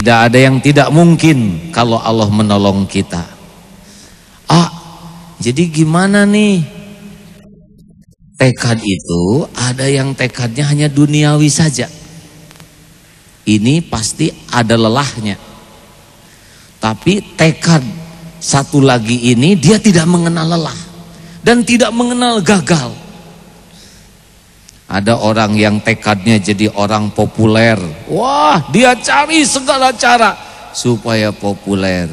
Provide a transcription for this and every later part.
Tidak ada yang tidak mungkin kalau Allah menolong kita. Jadi gimana nih? Tekad itu ada yang tekadnya hanya duniawi saja. Ini pasti ada lelahnya. Tapi tekad satu lagi ini dia tidak mengenal lelah dan tidak mengenal gagal. Ada orang yang tekadnya jadi orang populer. Wah, dia cari segala cara supaya populer.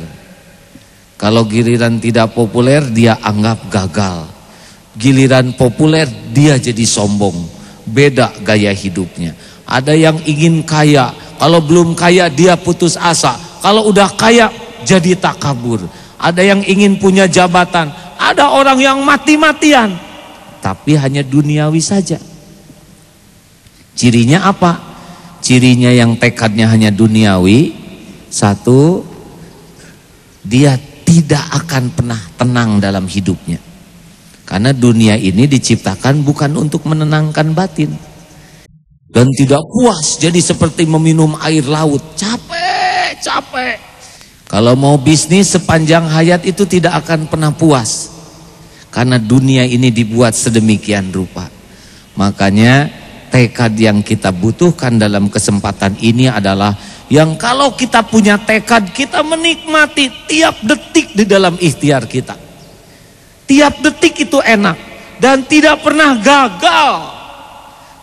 Kalau giliran tidak populer dia anggap gagal. Giliran populer dia jadi sombong. Beda gaya hidupnya. Ada yang ingin kaya, kalau belum kaya dia putus asa. Kalau udah kaya jadi takabur. Ada yang ingin punya jabatan. Ada orang yang mati-matian tapi hanya duniawi saja. Cirinya apa? Cirinya yang tekadnya hanya duniawi. Satu, dia tidak akan pernah tenang dalam hidupnya. Karena dunia ini diciptakan bukan untuk menenangkan batin. Dan tidak puas jadi seperti meminum air laut. Capek. Kalau mau bisnis sepanjang hayat itu tidak akan pernah puas. Karena dunia ini dibuat sedemikian rupa. Makanya tekad yang kita butuhkan dalam kesempatan ini adalah yang kalau kita punya tekad, kita menikmati tiap detik di dalam ikhtiar kita. Tiap detik itu enak dan tidak pernah gagal.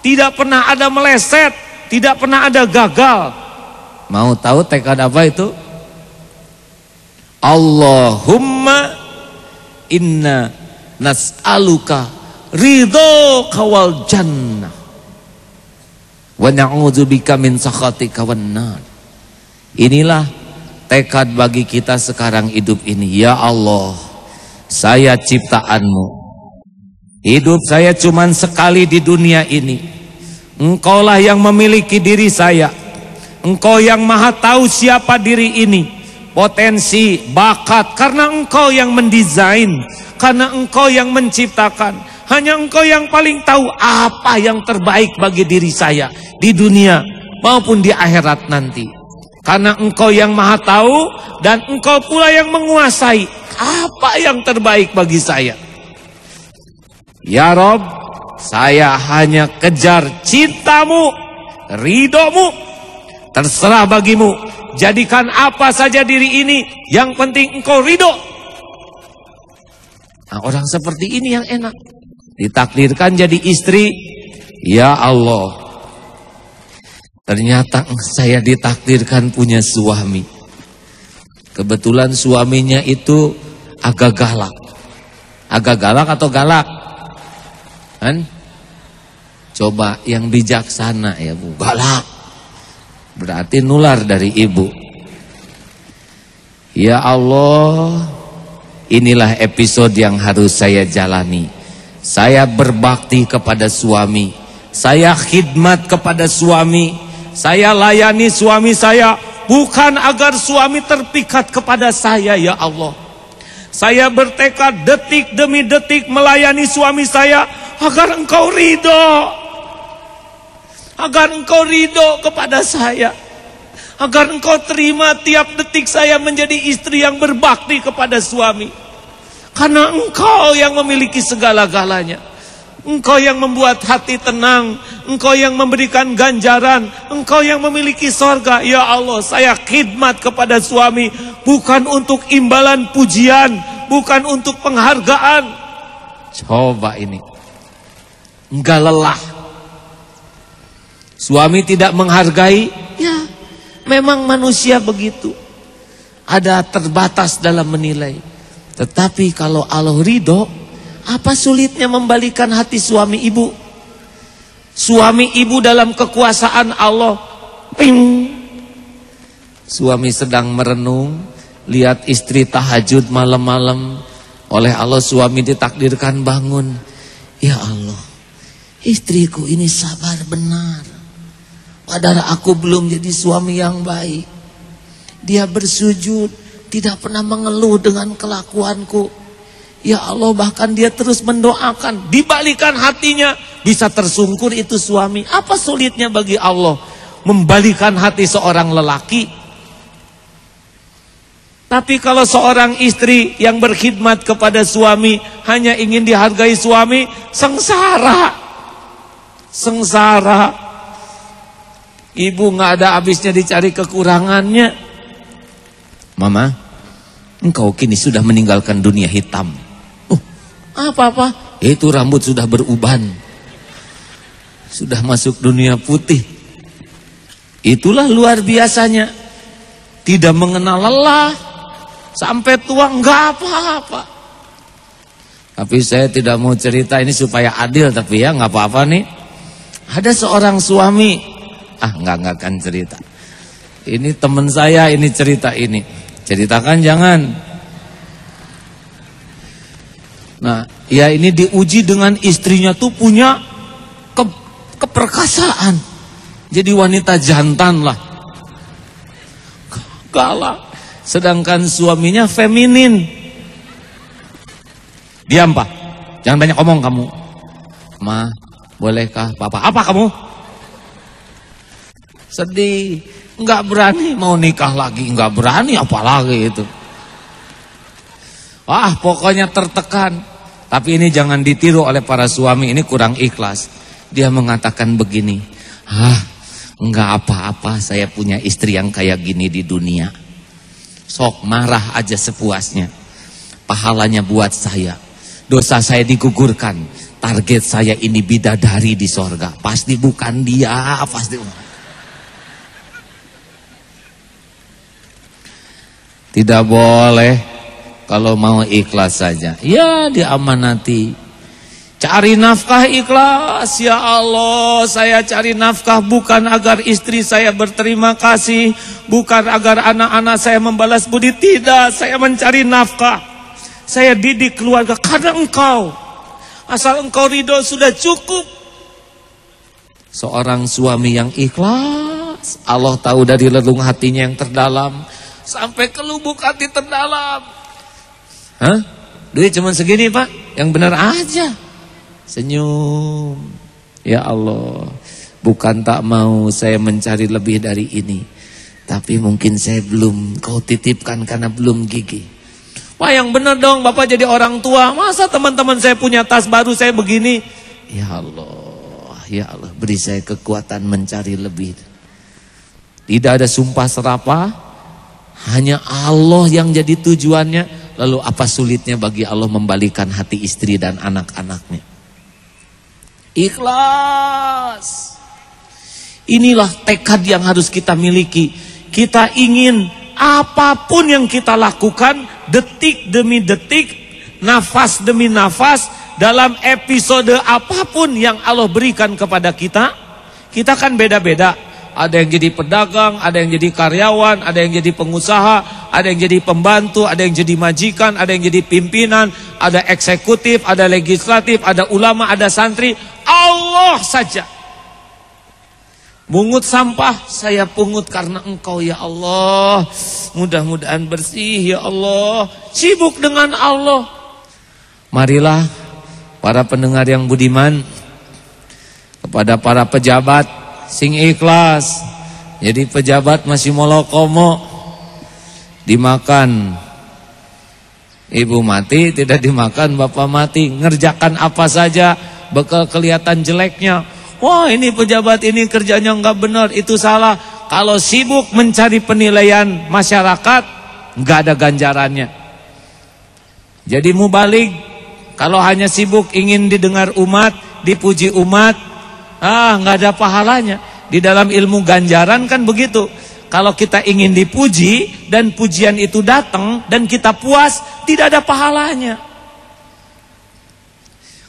Tidak pernah ada meleset, tidak pernah ada gagal. Mau tahu tekad apa itu? Allahumma inna nas'aluka ridhoka wal jannah wa na'udzubika min sakhatika wan nar. Inilah tekad bagi kita sekarang hidup ini. Ya Allah, saya ciptaanmu. Hidup saya cuman sekali di dunia ini. Engkaulah yang memiliki diri saya. Engkau yang maha tahu siapa diri ini, potensi, bakat, karena engkau yang mendesain, karena engkau yang menciptakan. Hanya engkau yang paling tahu apa yang terbaik bagi diri saya di dunia maupun di akhirat nanti. Karena engkau yang maha tahu dan engkau pula yang menguasai apa yang terbaik bagi saya. Ya Rob, saya hanya kejar cintamu, ridhomu, terserah bagimu. Jadikan apa saja diri ini, yang penting engkau ridho. Nah, orang seperti ini yang enak. Ditakdirkan jadi istri. Ya Allah, ternyata saya ditakdirkan punya suami. Kebetulan suaminya itu agak galak. Agak galak atau galak? Kan? Coba yang bijaksana ya Bu. Galak. Berarti nular dari ibu. Ya Allah, inilah episode yang harus saya jalani. Saya berbakti kepada suami. Saya khidmat kepada suami. Saya layani suami saya. Bukan agar suami terpikat kepada saya, ya Allah. Saya bertekad detik demi detik melayani suami saya agar engkau ridho. Agar engkau ridho kepada saya. Agar engkau terima tiap detik saya menjadi istri yang berbakti kepada suami. Karena engkau yang memiliki segala-galanya. Engkau yang membuat hati tenang. Engkau yang memberikan ganjaran. Engkau yang memiliki sorga. Ya Allah, saya khidmat kepada suami. Bukan untuk imbalan pujian. Bukan untuk penghargaan. Coba ini. Enggak lelah. Suami tidak menghargai. Ya, memang manusia begitu. Ada terbatas dalam menilai. Tetapi kalau Allah ridho, apa sulitnya membalikan hati suami ibu? Suami ibu dalam kekuasaan Allah. Ping. Suami sedang merenung, lihat istri tahajud malam-malam. Oleh Allah suami ditakdirkan bangun. Ya Allah, istriku ini sabar benar. Padahal aku belum jadi suami yang baik. Dia bersujud, tidak pernah mengeluh dengan kelakuanku. Ya Allah, bahkan dia terus mendoakan. Dibalikan hatinya, bisa tersungkur itu suami. Apa sulitnya bagi Allah membalikan hati seorang lelaki? Tapi kalau seorang istri yang berkhidmat kepada suami hanya ingin dihargai suami, sengsara. Sengsara. Ibu nggak ada habisnya dicari kekurangannya. Mama, engkau kini sudah meninggalkan dunia hitam. Apa-apa? Itu rambut sudah beruban. Sudah masuk dunia putih. Itulah luar biasanya. Tidak mengenal lelah. Sampai tua enggak apa-apa. Tapi saya tidak mau cerita ini supaya adil, tapi ya enggak apa-apa nih. Ada seorang suami, enggak akan cerita. Ini teman saya, ini cerita ini. Ceritakan jangan. Nah, ya ini diuji dengan istrinya tuh punya keperkasaan. Jadi wanita jantan lah. Galak. Sedangkan suaminya feminin. Diam Pak, jangan banyak omong kamu. Ma, bolehkah Papa? Apa kamu? Sedih, nggak berani mau nikah lagi, nggak berani apalagi itu. Wah, pokoknya tertekan. Tapi ini jangan ditiru oleh para suami, ini kurang ikhlas. Dia mengatakan begini, nggak apa-apa saya punya istri yang kayak gini di dunia. Sok marah aja sepuasnya. Pahalanya buat saya. Dosa saya digugurkan. Target saya ini bidadari di sorga. Pasti bukan dia, pasti. Tidak boleh. Kalau mau ikhlas saja. Ya diamanati. Cari nafkah ikhlas. Ya Allah, saya cari nafkah bukan agar istri saya berterima kasih, bukan agar anak-anak saya membalas budi. Tidak, saya mencari nafkah. Saya didik keluarga karena engkau. Asal engkau ridho sudah cukup. Seorang suami yang ikhlas, Allah tahu dari relung hatinya yang terdalam sampai ke lubuk hati terdalam. Duit cuma segini Pak, yang benar aja. Senyum. Ya Allah, bukan tak mau saya mencari lebih dari ini, tapi mungkin saya belum kau titipkan karena belum gigih. Wah yang benar dong Bapak jadi orang tua. Masa teman-teman saya punya tas baru saya begini. Ya Allah beri saya kekuatan mencari lebih. Tidak ada sumpah serapah, hanya Allah yang jadi tujuannya. Lalu apa sulitnya bagi Allah membalikan hati istri dan anak-anaknya? Ikhlas. Inilah tekad yang harus kita miliki. Kita ingin apapun yang kita lakukan, detik demi detik, nafas demi nafas, dalam episode apapun yang Allah berikan kepada kita. Kita kan beda-beda. Ada yang jadi pedagang, ada yang jadi karyawan, ada yang jadi pengusaha, ada yang jadi pembantu, ada yang jadi majikan, ada yang jadi pimpinan, ada eksekutif, ada legislatif, ada ulama, ada santri. Allah saja. Mungut sampah, saya pungut karena engkau ya Allah. Mudah-mudahan bersih ya Allah. Sibuk dengan Allah. Marilah para pendengar yang budiman, kepada para pejabat sing ikhlas. Jadi pejabat masih molokomo, dimakan ibu mati, tidak dimakan bapak mati. Ngerjakan apa saja bakal kelihatan jeleknya. Wah ini pejabat ini kerjanya nggak benar, itu salah. Kalau sibuk mencari penilaian masyarakat, nggak ada ganjarannya. Jadi mubalik, kalau hanya sibuk ingin didengar umat, dipuji umat, nggak ada pahalanya. Di dalam ilmu ganjaran kan begitu. Kalau kita ingin dipuji dan pujian itu datang dan kita puas, tidak ada pahalanya.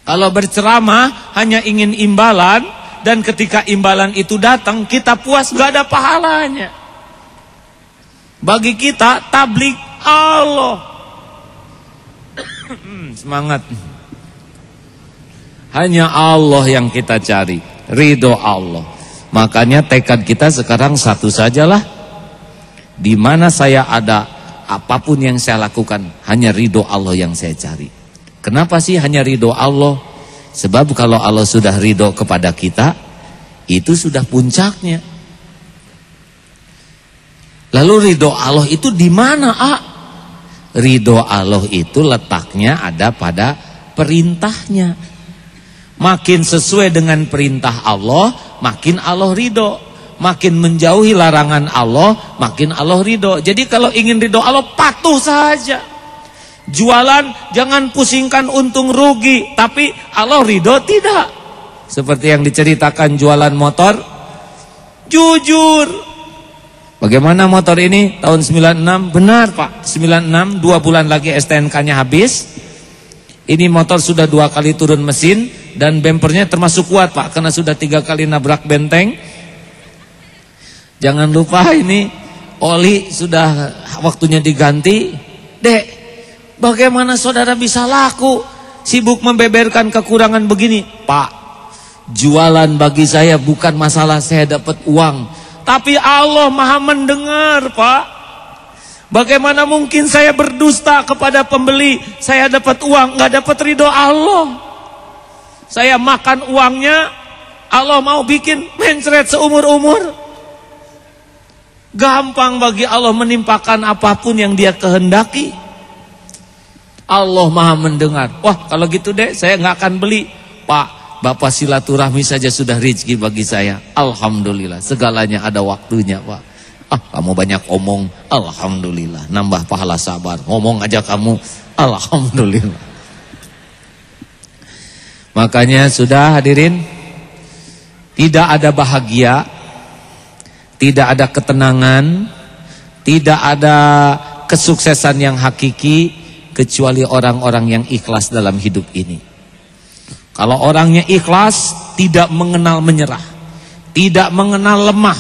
Kalau berceramah hanya ingin imbalan, dan ketika imbalan itu datang kita puas, gak ada pahalanya. Bagi kita tablik Allah. Semangat. Hanya Allah yang kita cari, ridho Allah. Makanya tekad kita sekarang satu sajalah. Di mana saya ada, apapun yang saya lakukan, hanya ridho Allah yang saya cari. Kenapa sih hanya ridho Allah? Sebab kalau Allah sudah ridho kepada kita, itu sudah puncaknya. Lalu ridho Allah itu di mana, Ridho Allah itu letaknya ada pada perintahnya. Makin sesuai dengan perintah Allah, makin Allah ridho. Makin menjauhi larangan Allah, makin Allah ridho. Jadi kalau ingin ridho Allah, patuh saja. Jualan jangan pusingkan untung rugi, tapi Allah ridho tidak. Seperti yang diceritakan jualan motor, jujur. Bagaimana motor ini tahun 96? Benar Pak, 96, 2 bulan lagi STNK-nya habis. Ini motor sudah 2 kali turun mesin dan bempernya termasuk kuat Pak, karena sudah 3 kali nabrak benteng. Jangan lupa ini oli sudah waktunya diganti. Dek, bagaimana saudara bisa laku? Sibuk membeberkan kekurangan begini. Pak, jualan bagi saya bukan masalah saya dapat uang, tapi Allah Maha mendengar Pak. Bagaimana mungkin saya berdusta kepada pembeli, saya dapat uang, nggak dapat ridho Allah. Saya makan uangnya, Allah mau bikin mencret seumur-umur. Gampang bagi Allah menimpakan apapun yang Dia kehendaki. Allah Maha mendengar. Wah, kalau gitu deh saya nggak akan beli. Pak, Bapak silaturahmi saja sudah rezeki bagi saya. Alhamdulillah, segalanya ada waktunya Pak. Kamu banyak omong, alhamdulillah. Nambah pahala sabar. Ngomong aja kamu, alhamdulillah. Makanya sudah hadirin, tidak ada bahagia, tidak ada ketenangan, tidak ada kesuksesan yang hakiki kecuali orang-orang yang ikhlas dalam hidup ini. Kalau orangnya ikhlas, tidak mengenal menyerah, tidak mengenal lemah,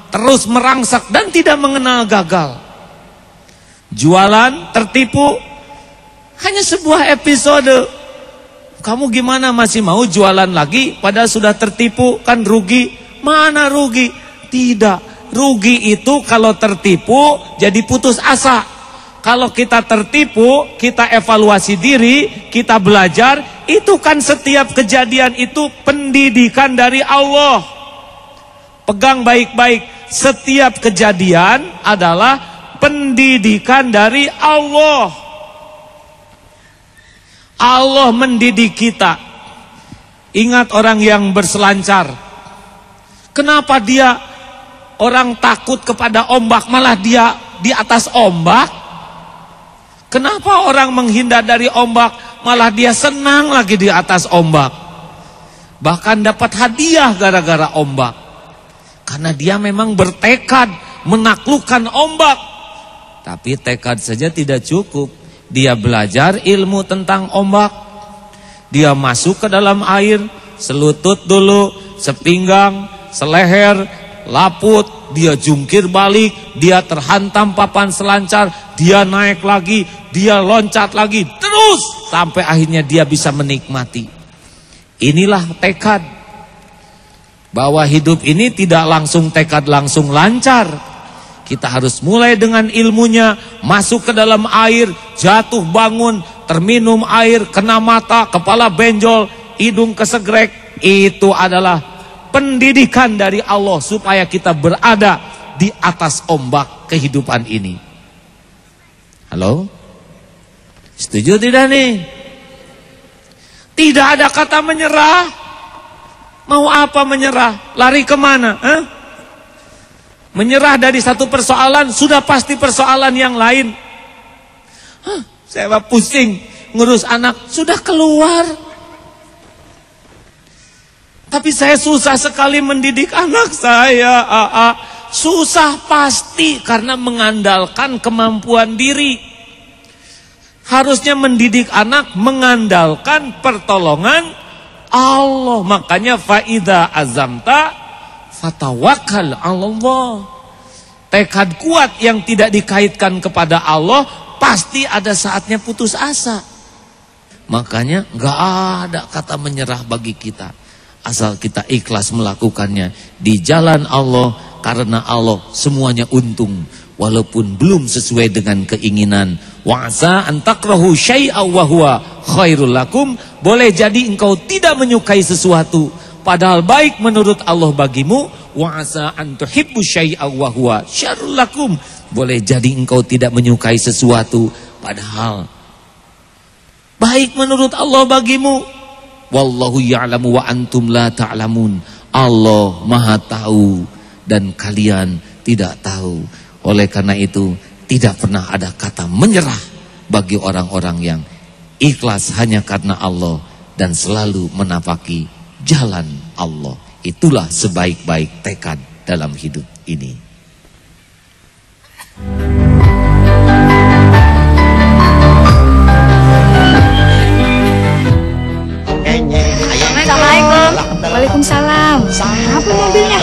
terus merangsak dan tidak mengenal gagal. Jualan tertipu hanya sebuah episode. Kamu gimana masih mau jualan lagi padahal sudah tertipu, kan rugi? Mana rugi? Tidak, rugi itu kalau tertipu jadi putus asa. Kalau kita tertipu, kita evaluasi diri, kita belajar, itu kan setiap kejadian itu pendidikan dari Allah. Pegang baik-baik, setiap kejadian adalah pendidikan dari Allah. Allah mendidik kita. Ingat orang yang berselancar, kenapa dia orang takut kepada ombak, malah dia di atas ombak? Kenapa orang menghindar dari ombak, malah dia senang lagi di atas ombak? Bahkan dapat hadiah gara-gara ombak. Karena dia memang bertekad menaklukkan ombak. Tapi tekad saja tidak cukup. Dia belajar ilmu tentang ombak. Dia masuk ke dalam air, selutut dulu, sepinggang, seleher, laput, dia jungkir balik, dia terhantam papan selancar, dia naik lagi, dia loncat lagi, terus sampai akhirnya dia bisa menikmati. Inilah tekad. Bahwa hidup ini tidak langsung tekad langsung lancar. Kita harus mulai dengan ilmunya, masuk ke dalam air, jatuh bangun, terminum air, kena mata, kepala benjol, hidung kesegrek. Itu adalah pendidikan dari Allah supaya kita berada di atas ombak kehidupan ini. Halo? Setuju tidak nih? Tidak ada kata menyerah. Mau apa menyerah? Lari kemana? Menyerah dari satu persoalan, sudah pasti persoalan yang lain. Saya pusing ngurus anak, sudah keluar. Tapi saya susah sekali mendidik anak saya. Susah pasti karena mengandalkan kemampuan diri. Harusnya mendidik anak mengandalkan pertolongan Allah. Makanya faida azamta fatawakkal 'alallah. Tekad kuat yang tidak dikaitkan kepada Allah pasti ada saatnya putus asa. Makanya enggak ada kata menyerah bagi kita. Asal kita ikhlas melakukannya di jalan Allah, karena Allah semuanya untung walaupun belum sesuai dengan keinginan. Wa'asa an takrahu syai'a wa huwa khairul lakum. Boleh jadi engkau tidak menyukai sesuatu padahal baik menurut Allah bagimu. Wa'asa an tuhibbu syai'a wa huwa syarrul lakum. Boleh jadi engkau tidak menyukai sesuatu Padahal baik menurut Allah bagimu. Wallahu ya'lamu wa antum la ta'lamun. Allah Maha tahu dan kalian tidak tahu. Oleh karena itu tidak pernah ada kata menyerah bagi orang-orang yang ikhlas hanya karena Allah dan selalu menapaki jalan Allah. Itulah sebaik-baik tekad dalam hidup ini. Assalamualaikum. Waalaikumsalam. Apa mobilnya?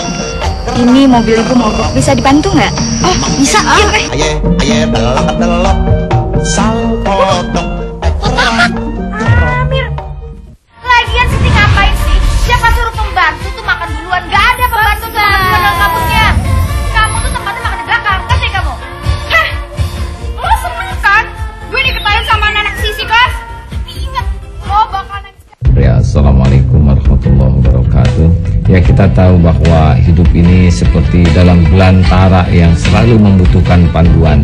Ini mobil ibu mogok, bisa dibantu nggak? Oh, bisa. Amir, lagian Siti ngapain sih? Siapa suruh pembantu tuh makan duluan? Gak ada pembantu tuh makan duluan dalam kampusnya. Kamu tuh tempatnya makan di belakang, kan deh kamu? Hah? Lo seneng kan? Gue diketahui sama anak sisi kelas. Tapi ingat, lo bakal nangis. Ya, assalamualaikum warahmatullahi wabarakatuh. Ya, kita tahu bahwa hidup ini seperti dalam belantara yang selalu membutuhkan panduan.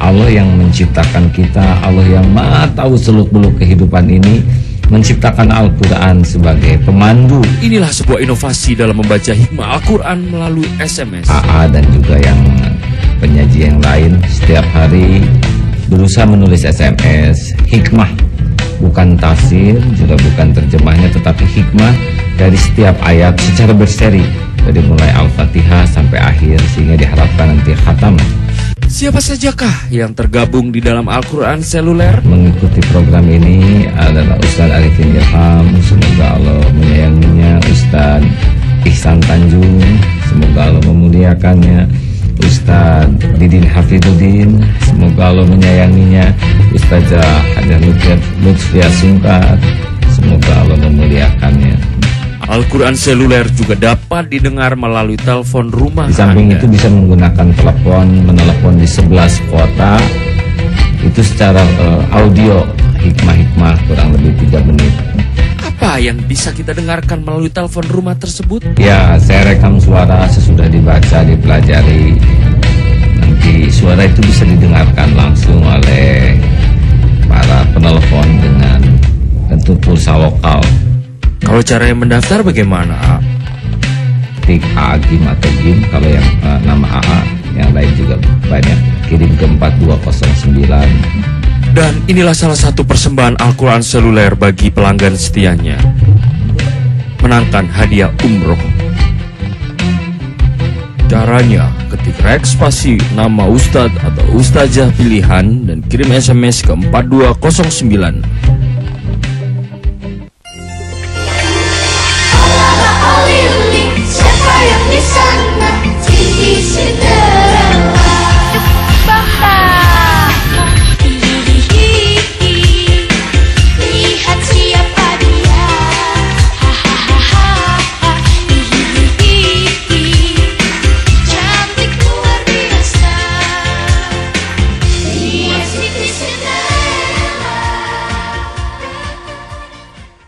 Allah yang menciptakan kita, Allah yang maha tahu seluk-beluk kehidupan ini, menciptakan Al-Quran sebagai pemandu. Inilah sebuah inovasi dalam membaca hikmah Al-Quran melalui SMS. AA dan juga yang penyaji yang lain setiap hari berusaha menulis SMS hikmah, bukan tafsir, juga bukan terjemahnya, tetapi hikmah dari setiap ayat secara berseri, dari mulai Al-Fatihah sampai akhir, sehingga diharapkan nanti khatam. Siapa sajakah yang tergabung di dalam Al-Quran seluler? Mengikuti program ini adalah Ustadz Arifin Ilham, semoga Allah menyayanginya. Ustadz Ihsan Tanjung, semoga Allah memuliakannya. Ustadz Didin Hafiduddin, semoga Allah menyayanginya. Ustazah Hajar Lutfia Sungkar, semoga Allah memuliakannya. Al-Quran seluler juga dapat didengar melalui telepon rumah. Di samping Anda itu bisa menggunakan telepon, menelepon di 11 kota. Itu secara audio, hikmah-hikmah kurang lebih 3 menit. Apa yang bisa kita dengarkan melalui telepon rumah tersebut? Ya, saya rekam suara sesudah dibaca, dipelajari. Nanti suara itu bisa didengarkan langsung oleh para penelpon dengan tentu pulsa lokal. Kalau cara yang mendaftar bagaimana? Tik AA GIM atau GIM, kalau yang nama AA, yang lain juga banyak. Kirim ke 4209. Dan inilah salah satu persembahan Al-Quran seluler bagi pelanggan setianya. Menangkan hadiah umroh. Caranya, ketik rek spasi nama Ustadz atau Ustazah pilihan dan kirim SMS ke 4209. Siapa yang di sana? Siti Cinderella. Lihat siapa dia. Cantik luar biasa. Lihat Siti Cinderella.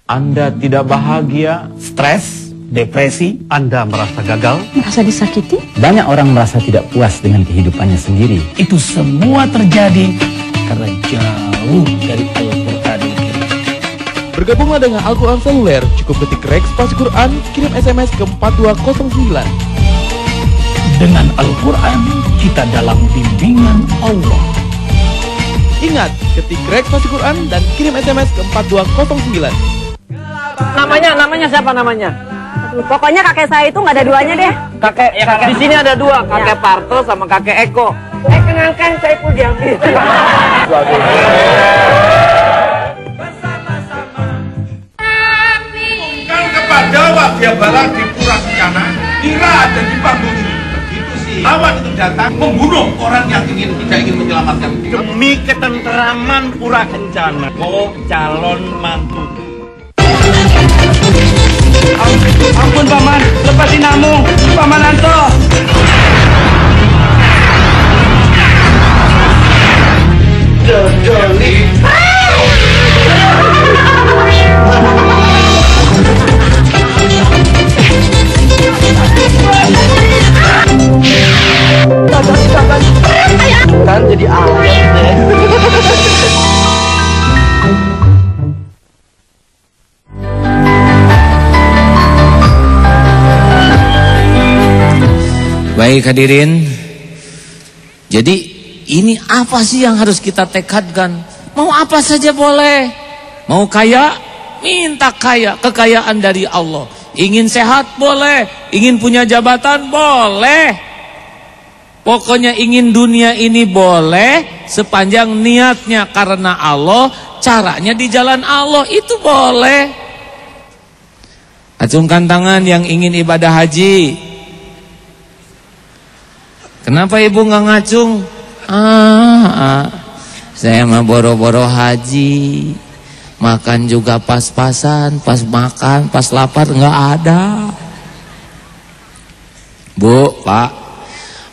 Anda tidak bahagia, stres, depresi, Anda merasa gagal, Merasa disakiti? Banyak orang merasa tidak puas dengan kehidupannya sendiri. itu semua terjadi karena jauh dari Al-Quran. Bergabunglah dengan Al-Quran seluler, cukup ketik rek spasi Quran, kirim SMS ke 4209. Dengan Al-Quran, kita dalam bimbingan Allah. Ingat, ketik rek spasi Quran dan kirim SMS ke 4209. Namanya siapa namanya? Pokoknya kakek saya itu nggak ada duanya deh. Kakek di sini ada dua, kakek Parto sama kakek Eko. Kenalkan saya pun diambil. Kan kepada wabia barang di Pura Kencana, kira ada di panggung. Begitu sih. Lawan itu datang membunuh orang yang tidak ingin menyelamatkan diri. Demi ketenteraman Pura Kencana, calon mantu. Ampun Paman, lepasin Namung, Paman Anto. Dodoli. Kan jadi ayam deh. Baik hadirin, jadi ini apa sih yang harus kita tekadkan? Mau apa saja boleh. Mau kaya, minta kaya, kekayaan dari Allah. Ingin sehat boleh, ingin punya jabatan boleh. Pokoknya ingin dunia ini boleh sepanjang niatnya karena Allah, caranya di jalan Allah, itu boleh. Acungkan tangan yang ingin ibadah haji. Kenapa ibu nggak ngacung? Saya mah boro-boro haji, makan juga pas-pasan, pas makan, pas lapar nggak ada. Bu, Pak,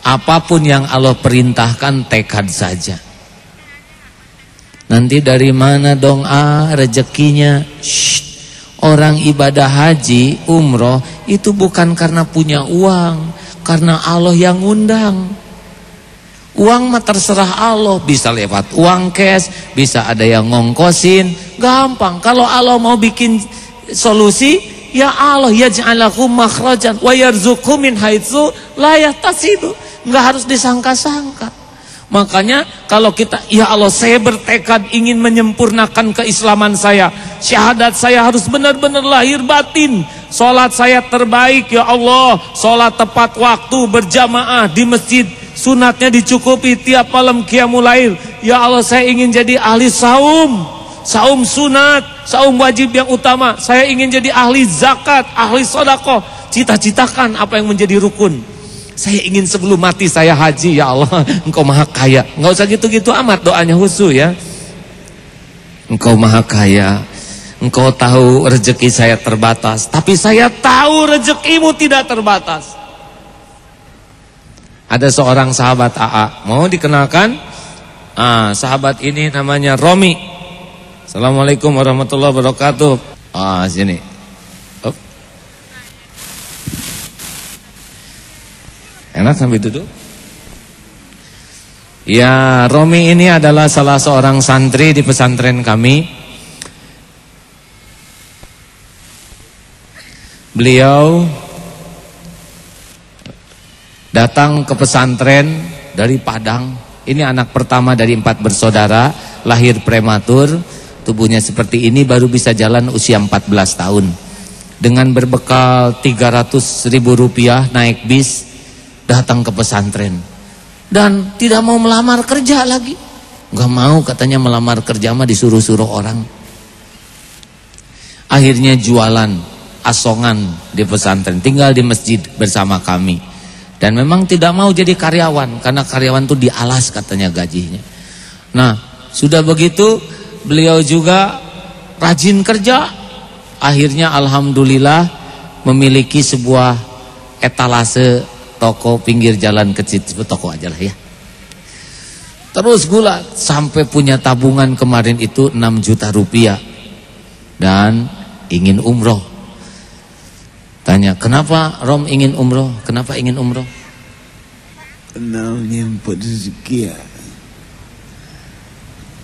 apapun yang Allah perintahkan tekad saja. Nanti dari mana dong rezekinya? Orang ibadah haji, umroh itu bukan karena punya uang, karena Allah yang undang. Uang mah terserah Allah, bisa lewat uang cash, bisa ada yang ngongkosin, gampang. Kalau Allah mau bikin solusi, ya Allah yaj'alakum makhrajan wa yarzuqhu min haitsu la yahtasibu. Enggak harus disangka-sangka. Makanya kalau kita, ya Allah saya bertekad ingin menyempurnakan keislaman saya, syahadat saya harus benar-benar lahir batin, sholat saya terbaik ya Allah, sholat tepat waktu berjamaah di masjid, sunatnya dicukupi tiap malam qiyamul lail. Ya Allah saya ingin jadi ahli saum, saum sunat, saum wajib yang utama. Saya ingin jadi ahli zakat, ahli sedekah. Cita-citakan apa yang menjadi rukun. Saya ingin sebelum mati saya haji, ya Allah Engkau maha kaya. Nggak usah gitu-gitu amat doanya khusus ya. Engkau maha kaya, Engkau tahu rezeki saya terbatas, tapi saya tahu rezekimu tidak terbatas. Ada seorang sahabat AA, mau dikenalkan? Sahabat ini namanya Romi. Assalamualaikum warahmatullahi wabarakatuh. Sini. Enak sambil duduk. Ya, Romi ini adalah salah seorang santri di pesantren kami. Beliau datang ke pesantren dari Padang. Ini anak pertama dari 4 bersaudara, lahir prematur, tubuhnya seperti ini, baru bisa jalan usia 14 tahun. Dengan berbekal 300.000 rupiah naik bis, datang ke pesantren dan tidak mau melamar kerja lagi. Gak mau katanya melamar kerja mah disuruh-suruh orang. Akhirnya jualan asongan di pesantren, tinggal di masjid bersama kami. Dan memang tidak mau jadi karyawan karena karyawan tuh dialas katanya gajinya. Nah, sudah begitu beliau juga rajin kerja. Akhirnya alhamdulillah memiliki sebuah etalase toko pinggir jalan kecil, toko aja lah ya. Terus gula sampai punya tabungan kemarin itu 6 juta rupiah dan ingin umroh. Tanya, kenapa Rom ingin umroh? Kenapa ingin umroh? Karena menyemput rezeki ya.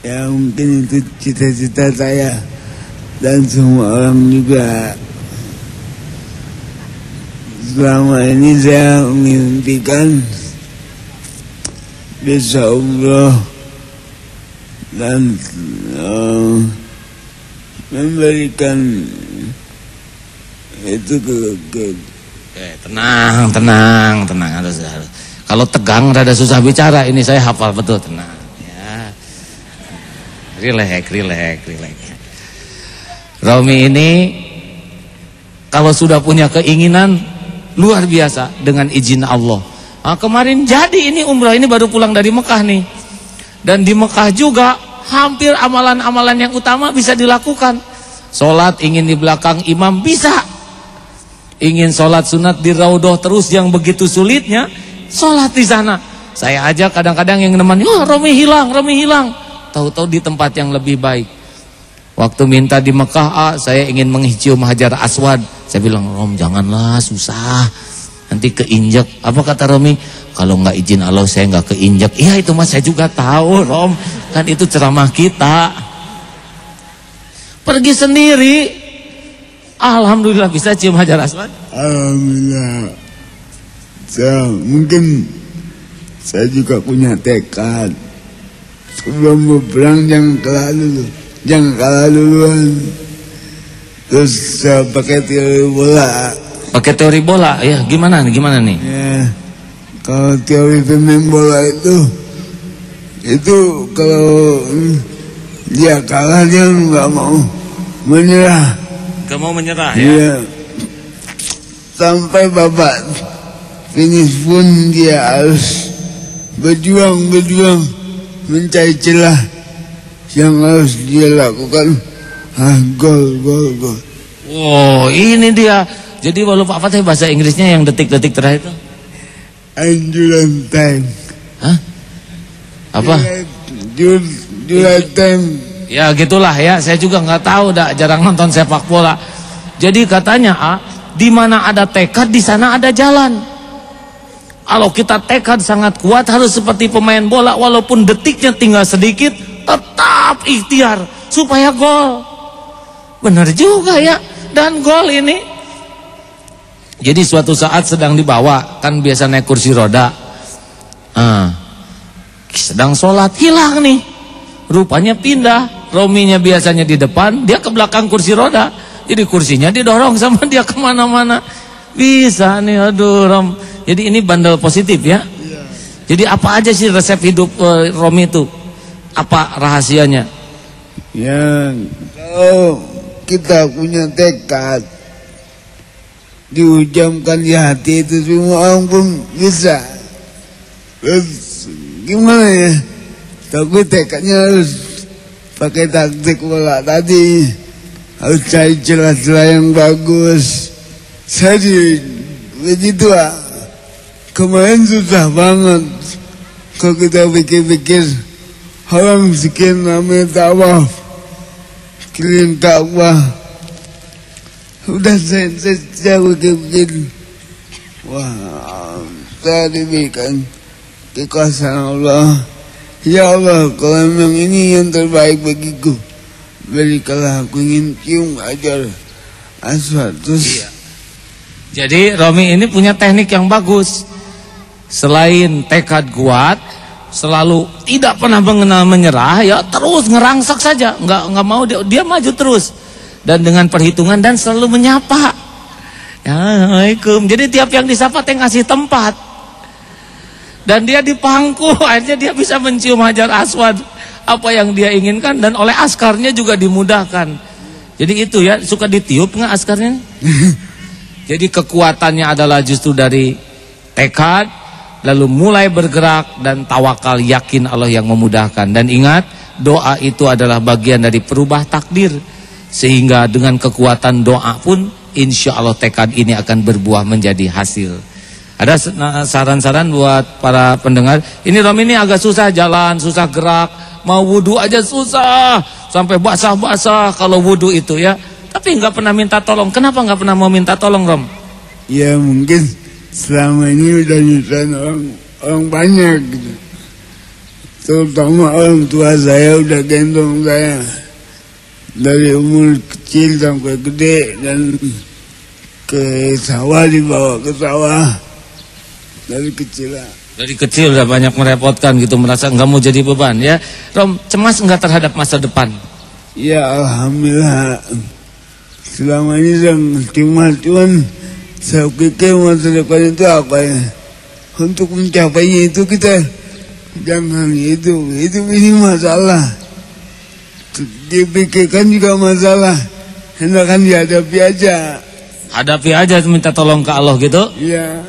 Ya mungkin itu cita-cita saya dan semua orang juga. Selama ini saya mimpikan bisa umroh dan memberikan itu ke tenang harus. Kalau tegang rada susah bicara, ini saya hafal betul, tenang ya. Relax. Romi ini kalau sudah punya keinginan luar biasa dengan izin Allah. Kemarin jadi ini umrah, ini baru pulang dari Mekah nih. Dan di Mekah juga hampir amalan-amalan yang utama bisa dilakukan. Sholat ingin di belakang imam bisa. Ingin sholat sunat di Raudhah terus yang begitu sulitnya, sholat di sana. Saya aja kadang-kadang yang nemani, Romi hilang. Tahu-tahu di tempat yang lebih baik. Waktu minta di Mekah, saya ingin menghicium Hajar Aswad. Saya bilang, Rom janganlah, susah, nanti keinjak. Apa kata Romi? Kalau nggak izin Allah saya nggak keinjak. Iya itu mas saya juga tahu Rom, kan itu ceramah kita. Pergi sendiri, alhamdulillah bisa cium Hajar Aswad. Alhamdulillah. Mungkin saya juga punya tekad. Sebelum berperang jangan kalah duluan. Terus saya pakai teori bola. Pakai teori bola, ya gimana nih? Ya, kalau teori pemain bola itu kalau dia kalah dia nggak mau menyerah. Gak mau menyerah ya? Iya. Sampai babak finish pun dia harus berjuang mencari celah yang harus dia lakukan. Gol. Oh, ini dia. Jadi walau Pak Fatih bahasa Inggrisnya yang detik-detik terakhir itu? Endurance time. Hah? Apa? Endurance time. Ya gitulah ya. Saya juga nggak tahu, jarang nonton sepak bola. Jadi katanya di mana ada tekad di sana ada jalan. Kalau kita tekad sangat kuat harus seperti pemain bola, walaupun detiknya tinggal sedikit, tetap ikhtiar supaya gol. Benar juga ya. Dan gol ini. Jadi suatu saat sedang dibawa, kan biasa naik kursi roda. Sedang sholat, hilang nih. Rupanya pindah. Rominya biasanya di depan, dia ke belakang kursi roda. Jadi kursinya didorong sama dia kemana-mana. Bisa nih, aduh Rom. Jadi ini bandel positif ya. Jadi apa aja sih resep hidup Romi itu? Apa rahasianya? Ya, kalau kita punya tekad, diujamkan di hati, itu semua orang pun bisa. Terus gimana ya? Tapi tekadnya harus pakai taktik bola tadi, harus cari celah-celah yang bagus. Saya begitu kemarin susah banget. Kalau kita pikir-pikir, orang sekian namanya tawaf keliling Ka'bah. Udah saya pikir, wah, saya diberikan kekuasaan Allah. Ya Allah, kalau memang ini yang terbaik bagiku, berikanlah aku ingin cium ajar aswad. Terus jadi Romi ini punya teknik yang bagus. Selain tekad kuat, selalu tidak pernah mengenal menyerah, ya terus ngerangsak saja, nggak mau dia maju terus. Dan dengan perhitungan dan selalu menyapa. Assalamualaikum. Jadi tiap yang disapa teh ngasih tempat. Dan dia dipangku, akhirnya dia bisa mencium hajar aswad apa yang dia inginkan, dan oleh askarnya juga dimudahkan. Jadi itu ya, suka ditiup nggak askarnya? Jadi kekuatannya adalah justru dari tekad, lalu mulai bergerak dan tawakal, yakin Allah yang memudahkan. Dan ingat, doa itu adalah bagian dari perubah takdir. Sehingga dengan kekuatan doa pun insya Allah tekad ini akan berbuah menjadi hasil. Ada saran-saran buat para pendengar. Ini Romi ini agak susah jalan, susah gerak, mau wudhu aja susah, sampai basah-basah kalau wudhu itu ya. Tapi nggak pernah minta tolong. Kenapa nggak pernah mau minta tolong, Rom? Ya mungkin selama ini udah nyusahin orang banyak gitu. Terutama orang tua saya udah gendong saya dari umur kecil sampai gede, dan ke sawah, dibawa ke sawah dari kecil. Dari kecil udah banyak merepotkan gitu, merasa nggak mau jadi beban ya. Rom, cemas nggak terhadap masa depan? Ya alhamdulillah. Selama ini yang terima Tuhan, saya pikir masa depan itu apa ya? Untuk mencapainya itu kita jangan itu ini masalah. Dipikirkan juga masalah, hendakan dihadapi aja. Hadapi aja, minta tolong ke Allah gitu. Iya.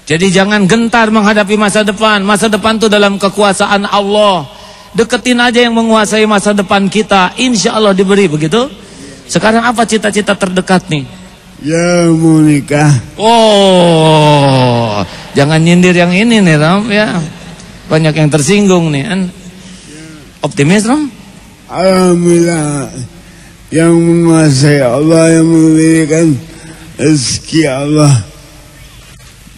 Jadi jangan gentar menghadapi masa depan. Masa depan itu dalam kekuasaan Allah. Deketin aja yang menguasai masa depan kita, insya Allah diberi, begitu. Sekarang apa cita-cita terdekat nih? Ya mau nikah. Oh, jangan nyindir yang ini nih Ram ya. Banyak yang tersinggung nih kan. Optimis Ram? Alhamdulillah, yang menguasai Allah, yang memberikan rezeki Allah.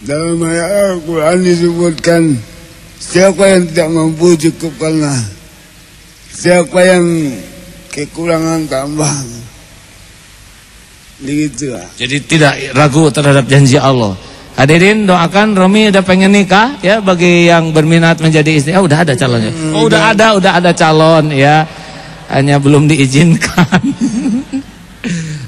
Dalam ayat Al-Quran disebutkan, siapa yang tidak mampu cukupkanlah, siapa yang kekurangan tambah. Begitu. Jadi tidak ragu terhadap janji Allah. Hadirin doakan Romi udah pengen nikah ya, bagi yang berminat menjadi istri. Oh, udah ada calonnya. Oh, udah ada calon ya. Hanya belum diizinkan.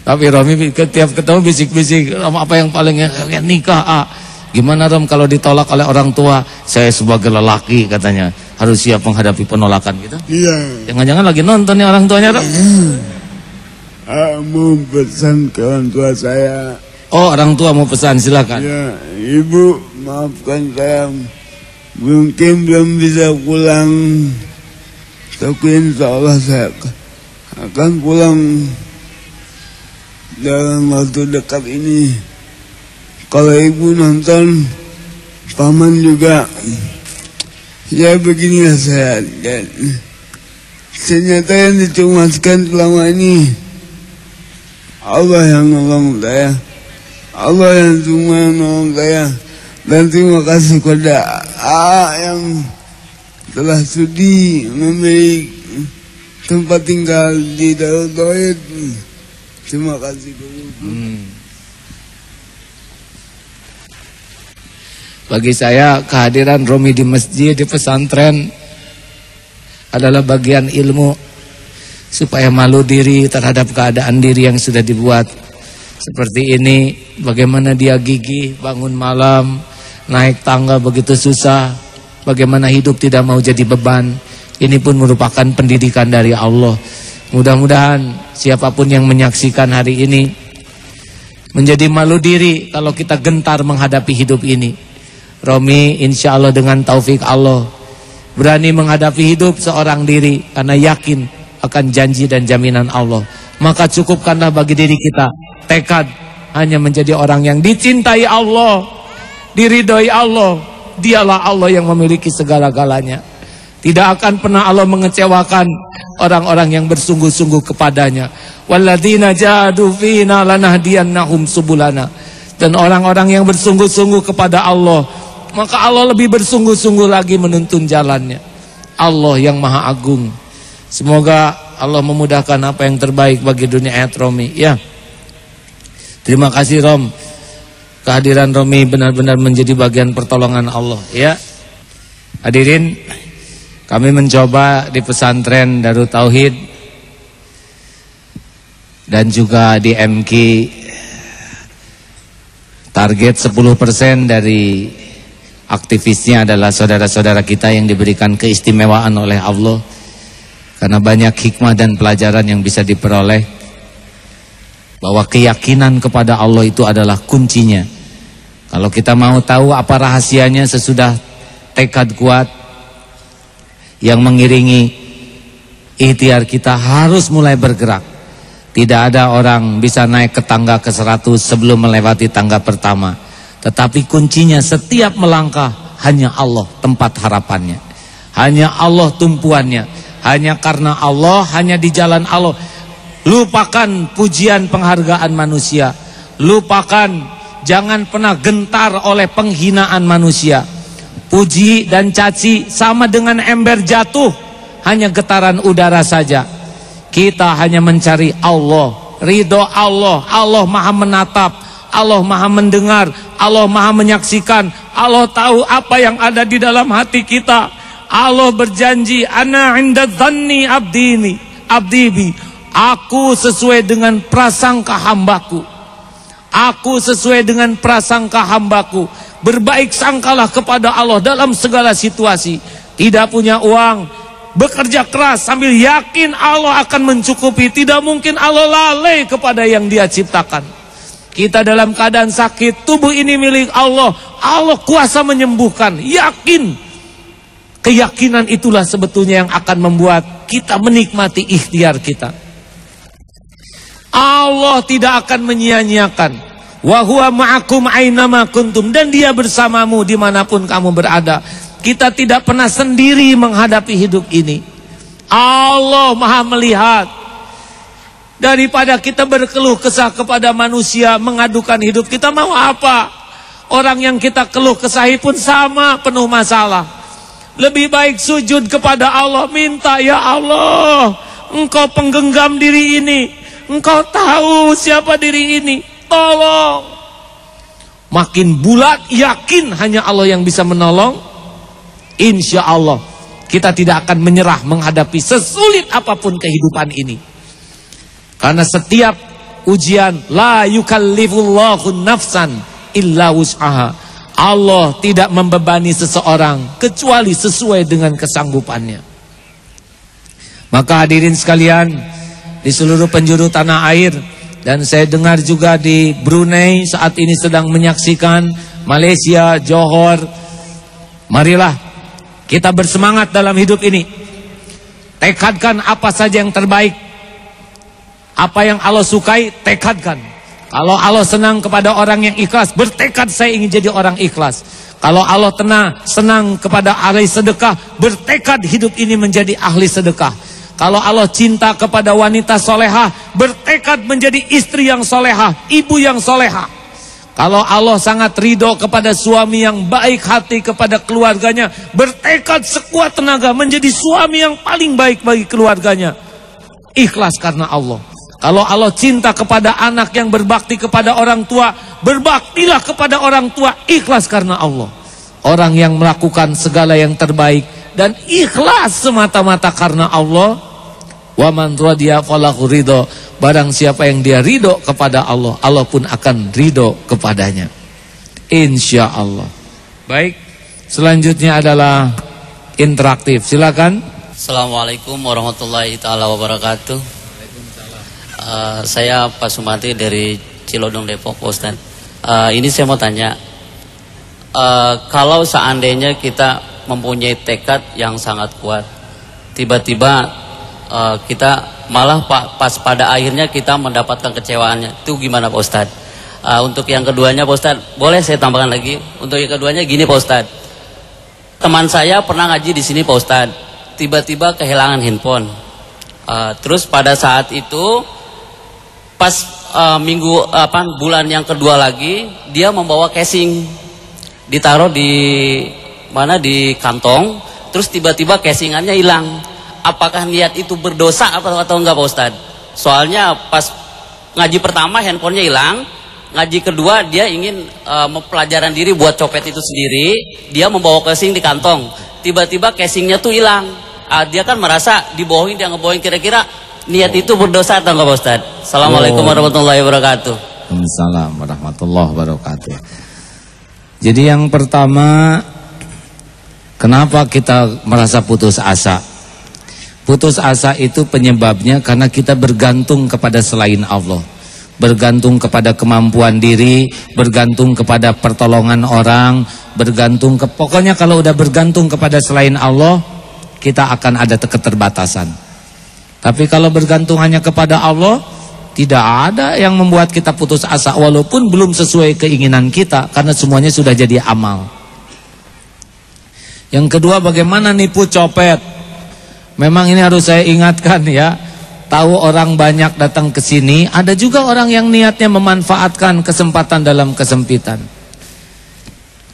Tapi Romi tiap ketemu bisik-bisik, apa yang paling nikah? Gimana Rom kalau ditolak oleh orang tua? Saya sebagai lelaki katanya harus siap menghadapi penolakan gitu. Iya. Jangan-jangan lagi nonton nih orang tuanya Rom. Mau pesan ke orang tua saya. Oh, orang tua mau pesan, silakan. Ya, Ibu, maafkan saya. Mungkin belum bisa pulang. Tapi insya Allah saya akan pulang dalam waktu dekat ini. Kalau Ibu nonton, Paman juga. Ya beginilah saya. Ternyata yang dicemaskan selama ini Allah yang nolong saya. Allah yang cuma nolong saya. Dan terima kasih kepada yang telah sudi memiliki tempat tinggal di Darul Tauhid. Terima kasih kepada Bagi saya kehadiran Romi di masjid, di pesantren adalah bagian ilmu supaya malu diri terhadap keadaan diri yang sudah dibuat seperti ini. Bagaimana dia gigih bangun malam, naik tangga begitu susah, bagaimana hidup tidak mau jadi beban. Ini pun merupakan pendidikan dari Allah. Mudah-mudahan siapapun yang menyaksikan hari ini menjadi malu diri kalau kita gentar menghadapi hidup ini. Romi insya Allah dengan taufik Allah berani menghadapi hidup seorang diri karena yakin akan janji dan jaminan Allah. Maka cukupkanlah bagi diri kita tekad hanya menjadi orang yang dicintai Allah, diridhoi Allah. Dialah Allah yang memiliki segala-galanya. Tidak akan pernah Allah mengecewakan orang-orang yang bersungguh-sungguh kepadanya. Walladzina jahadu fina lanahdiyannahum subulana. Dan orang-orang yang bersungguh-sungguh kepada Allah, maka Allah lebih bersungguh-sungguh lagi menuntun jalannya. Allah yang Maha Agung. Semoga Allah memudahkan apa yang terbaik bagi dunia ayat Romi. Ya, terima kasih Rom. Kehadiran Romi benar-benar menjadi bagian pertolongan Allah. Ya, hadirin, kami mencoba di pesantren Darul Tauhid dan juga di MK target 10% dari aktivisnya adalah saudara-saudara kita yang diberikan keistimewaan oleh Allah. Karena banyak hikmah dan pelajaran yang bisa diperoleh, bahwa keyakinan kepada Allah itu adalah kuncinya. Kalau kita mau tahu apa rahasianya sesudah tekad kuat yang mengiringi ikhtiar, kita harus mulai bergerak. Tidak ada orang bisa naik ke tangga ke 100 sebelum melewati tangga pertama. Tetapi kuncinya setiap melangkah hanya Allah tempat harapannya. Hanya Allah tumpuannya. Hanya karena Allah, hanya di jalan Allah. Lupakan pujian penghargaan manusia. Lupakan, jangan pernah gentar oleh penghinaan manusia. Puji dan caci sama dengan ember jatuh, hanya getaran udara saja. Kita hanya mencari Allah, ridho Allah. Allah Maha menatap, Allah Maha mendengar, Allah Maha menyaksikan. Allah tahu apa yang ada di dalam hati kita. Allah berjanji, ana 'inda dzanni abdi bi. Aku sesuai dengan prasangka hambaku. Aku sesuai dengan prasangka hambaku. Berbaik sangkalah kepada Allah dalam segala situasi. Tidak punya uang, bekerja keras sambil yakin Allah akan mencukupi. Tidak mungkin Allah lalai kepada yang Dia ciptakan. Kita dalam keadaan sakit, tubuh ini milik Allah. Allah kuasa menyembuhkan. Yakin. Keyakinan itulah sebetulnya yang akan membuat kita menikmati ikhtiar kita. Allah tidak akan menyia-nyiakan. Wa huwa ma'akum ainama kuntum. Dan Dia bersamamu dimanapun kamu berada. Kita tidak pernah sendiri menghadapi hidup ini. Allah Maha melihat. Daripada kita berkeluh kesah kepada manusia, mengadukan hidup kita, mau apa? Orang yang kita keluh kesahi pun sama, penuh masalah. Lebih baik sujud kepada Allah, minta, ya Allah, Engkau penggenggam diri ini, Engkau tahu siapa diri ini, tolong. makin bulat, yakin hanya Allah yang bisa menolong, insya Allah kita tidak akan menyerah menghadapi sesulit apapun kehidupan ini. Karena setiap ujian, la yukallifullahu nafsan illa wus'aha. Allah tidak membebani seseorang kecuali sesuai dengan kesanggupannya. Maka hadirin sekalian, di seluruh penjuru tanah air, dan saya dengar juga di Brunei saat ini sedang menyaksikan, Malaysia, Johor, marilah kita bersemangat dalam hidup ini. Tekadkan apa saja yang terbaik. Apa yang Allah sukai, tekadkan. Kalau Allah senang kepada orang yang ikhlas, bertekad saya ingin jadi orang ikhlas. Kalau Allah senang kepada ahli sedekah, bertekad hidup ini menjadi ahli sedekah. Kalau Allah cinta kepada wanita solehah, bertekad menjadi istri yang solehah, ibu yang solehah. Kalau Allah sangat ridho kepada suami yang baik hati kepada keluarganya, bertekad sekuat tenaga menjadi suami yang paling baik bagi keluarganya. Ikhlas karena Allah. Kalau Allah cinta kepada anak yang berbakti kepada orang tua, berbaktilah kepada orang tua, ikhlas karena Allah. Orang yang melakukan segala yang terbaik dan ikhlas semata-mata karena Allah, wa man radiya falahu ridho. Barang siapa yang dia ridho kepada Allah, Allah pun akan ridho kepadanya, insya Allah. Baik, selanjutnya adalah interaktif. Silakan. Assalamualaikum warahmatullahi taala wabarakatuh. Saya Pak Sumanti dari Cilodong, Depok, Pak Ustadz. Ini saya mau tanya, kalau seandainya kita mempunyai tekad yang sangat kuat, tiba-tiba kita malah pas pada akhirnya kita mendapatkan kecewaannya, itu gimana Pak Ustadz? Untuk yang keduanya Pak Ustadz, boleh saya tambahkan lagi? Untuk yang keduanya gini Pak Ustadz, teman saya pernah ngaji di sini Pak Ustadz, tiba-tiba kehilangan handphone. Terus pada saat itu pas bulan yang kedua lagi, dia membawa casing, ditaruh di di kantong, terus tiba-tiba casingannya hilang. Apakah niat itu berdosa atau enggak Pak Ustadz? Soalnya pas ngaji pertama handphonenya hilang, ngaji kedua dia ingin mempelajaran diri buat copet itu sendiri, dia membawa casing di kantong, tiba-tiba casingnya tuh hilang. Dia kan merasa dibohongin, dia ngebohongin. Kira-kira niat itu berdosa atau enggak Pak Ustadz? Assalamualaikum warahmatullahi wabarakatuh. Waalaikumsalam warahmatullahi wabarakatuh. Jadi yang pertama, kenapa kita merasa putus asa? Putus asa itu penyebabnya karena kita bergantung kepada selain Allah, bergantung kepada kemampuan diri, bergantung kepada pertolongan orang, pokoknya kalau udah bergantung kepada selain Allah, kita akan ada keterbatasan. Tapi kalau bergantung hanya kepada Allah, tidak ada yang membuat kita putus asa, walaupun belum sesuai keinginan kita, karena semuanya sudah jadi amal. Yang kedua, bagaimana nipu copet? Memang ini harus saya ingatkan ya. Tahu orang banyak datang ke sini, ada juga orang yang niatnya memanfaatkan kesempatan dalam kesempitan.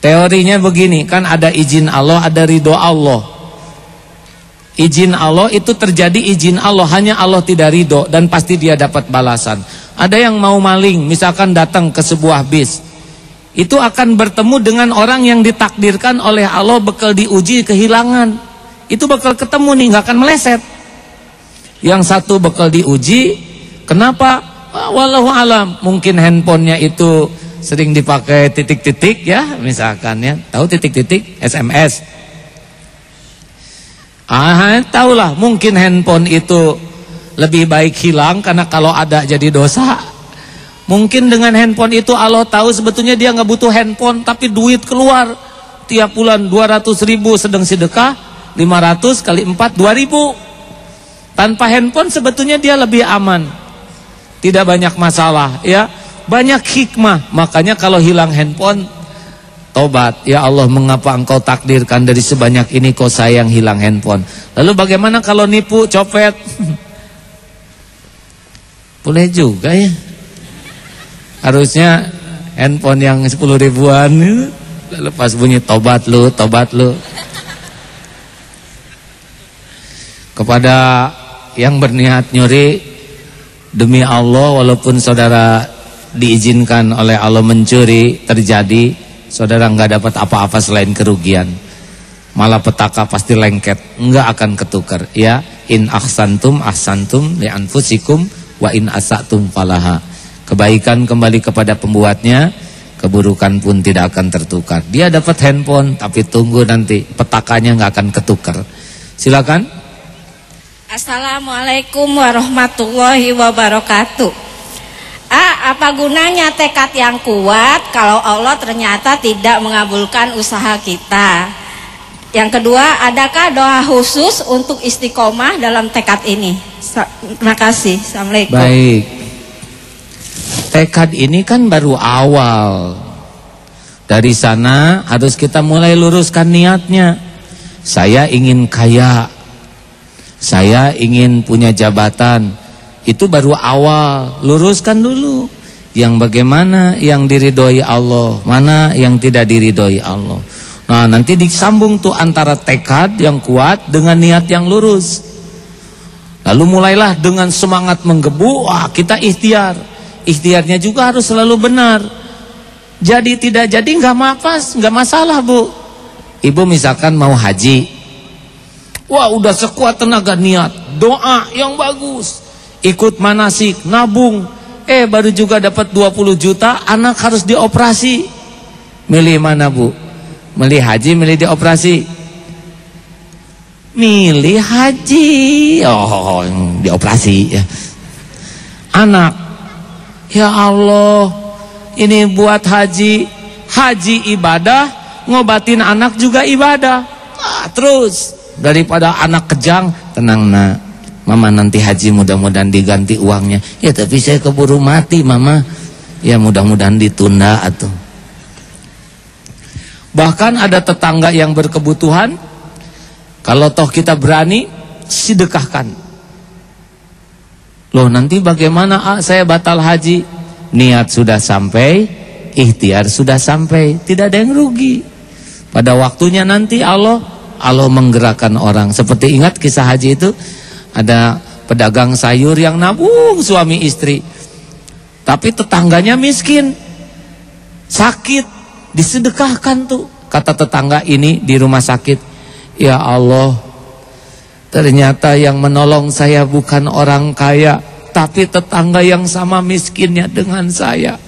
Teorinya begini, kan ada izin Allah, ada ridho Allah. Izin Allah itu terjadi izin Allah, hanya Allah tidak ridho dan pasti dia dapat balasan. Ada yang mau maling, misalkan datang ke sebuah bis, itu akan bertemu dengan orang yang ditakdirkan oleh Allah bakal diuji kehilangan. Itu bakal ketemu nih, nggak akan meleset. Yang satu bakal diuji, kenapa? Wallahu alam, mungkin handphonenya itu sering dipakai titik-titik ya, misalkan ya, tahu titik-titik SMS. Tahulah, mungkin handphone itu lebih baik hilang karena kalau ada jadi dosa. Mungkin dengan handphone itu Allah tahu sebetulnya dia nggak butuh handphone, tapi duit keluar tiap bulan 200.000 sedang sedekah, 500 kali 4 2.000. Tanpa handphone sebetulnya dia lebih aman, tidak banyak masalah ya, banyak hikmah. Makanya kalau hilang handphone, tobat, ya Allah, mengapa engkau takdirkan dari sebanyak ini kau sayang hilang handphone. Lalu bagaimana kalau nipu copet? Boleh juga ya, harusnya handphone yang 10 ribuan, lalu pas bunyi tobat lu. Kepada yang berniat nyuri, demi Allah, walaupun saudara diizinkan oleh Allah mencuri terjadi, saudara nggak dapat apa-apa selain kerugian. Malah petaka pasti lengket, nggak akan ketukar. Ya, in ahsantum li anfusikum wa in asatum falaha. Kebaikan kembali kepada pembuatnya, keburukan pun tidak akan tertukar. Dia dapat handphone, tapi tunggu nanti petakanya nggak akan ketukar. Silakan. Assalamualaikum warahmatullahi wabarakatuh. Apa gunanya tekad yang kuat kalau Allah ternyata tidak mengabulkan usaha kita? Yang kedua, adakah doa khusus untuk istiqomah dalam tekad ini? Terima kasih. Assalamualaikum. Baik. Tekad ini kan baru awal. Dari sana harus kita mulai luruskan niatnya. Saya ingin kaya. Saya ingin punya jabatan. Itu baru awal, luruskan dulu. Yang bagaimana yang diridhoi Allah, mana yang tidak diridhoi Allah. Nah, nanti disambung tuh antara tekad yang kuat dengan niat yang lurus. Lalu mulailah dengan semangat menggebu, kita ikhtiar. Ikhtiarnya juga harus selalu benar. Jadi tidak jadi nggak masalah, Bu. Ibu misalkan mau haji. Wah, udah sekuat tenaga niat, doa yang bagus. Ikut manasik, nabung, baru juga dapat 20 juta, anak harus dioperasi. Milih mana, Bu? Milih haji, milih dioperasi? Milih haji. Oh, dioperasi ya. Anak, ya Allah, ini buat haji. Haji ibadah, ngobatin anak juga ibadah. Terus daripada anak kejang, tenang nak. Mama nanti haji mudah-mudahan diganti uangnya. Ya tapi saya keburu mati Mama. Ya mudah-mudahan ditunda atuh. Bahkan ada tetangga yang berkebutuhan, kalau toh kita berani, sedekahkan. Loh nanti bagaimana saya batal haji? Niat sudah sampai, ikhtiar sudah sampai, tidak ada yang rugi. Pada waktunya nanti Allah menggerakkan orang. Seperti ingat kisah haji itu, ada pedagang sayur yang nabung suami istri, tapi tetangganya miskin, sakit, disedekahkan tuh. Kata tetangga ini di rumah sakit, ya Allah, ternyata yang menolong saya bukan orang kaya, tapi tetangga yang sama miskinnya dengan saya.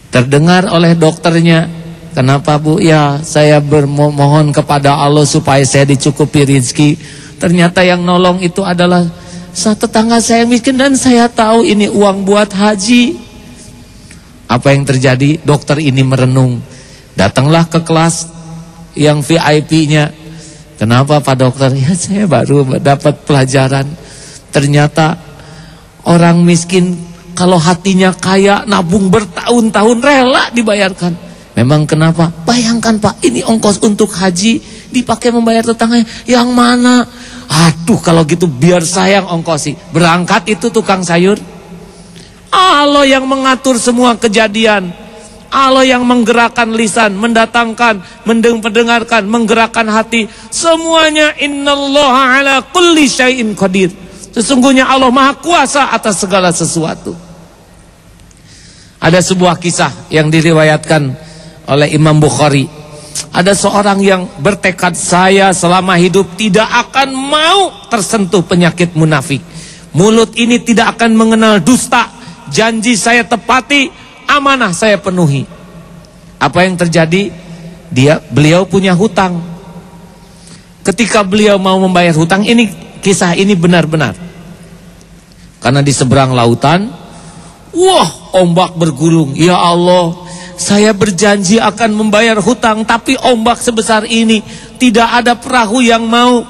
Terdengar oleh dokternya, kenapa Bu? Ya saya bermohon kepada Allah supaya saya dicukupi rezeki. Ternyata yang nolong itu adalah tetangga saya miskin dan saya tahu ini uang buat haji. Apa yang terjadi? Dokter ini merenung. Datanglah ke kelas yang VIP-nya. Kenapa Pak Dokter? Ya saya baru dapat pelajaran. Ternyata orang miskin kalau hatinya kaya, nabung bertahun-tahun rela dibayarkan. Memang kenapa? Bayangkan Pak, ini ongkos untuk haji dipakai membayar tetangganya. Yang mana? Aduh kalau gitu biar saya yang ongkosi. Berangkat itu tukang sayur. Allah yang mengatur semua kejadian. Allah yang menggerakkan lisan, mendatangkan, mendengarkan, menggerakkan hati. Semuanya innallaha ala kulli syai'in qadir. Sesungguhnya Allah Maha Kuasa atas segala sesuatu. Ada sebuah kisah yang diriwayatkan oleh Imam Bukhari. Ada seorang yang bertekad, saya selama hidup tidak akan mau tersentuh penyakit munafik. Mulut ini tidak akan mengenal dusta. Janji saya tepati, amanah saya penuhi. Apa yang terjadi? Beliau punya hutang. Ketika beliau mau membayar hutang, kisah ini benar-benar. Karena di seberang lautan, wah, ombak bergulung. Ya Allah, saya berjanji akan membayar hutang, tapi ombak sebesar ini, tidak ada perahu yang mau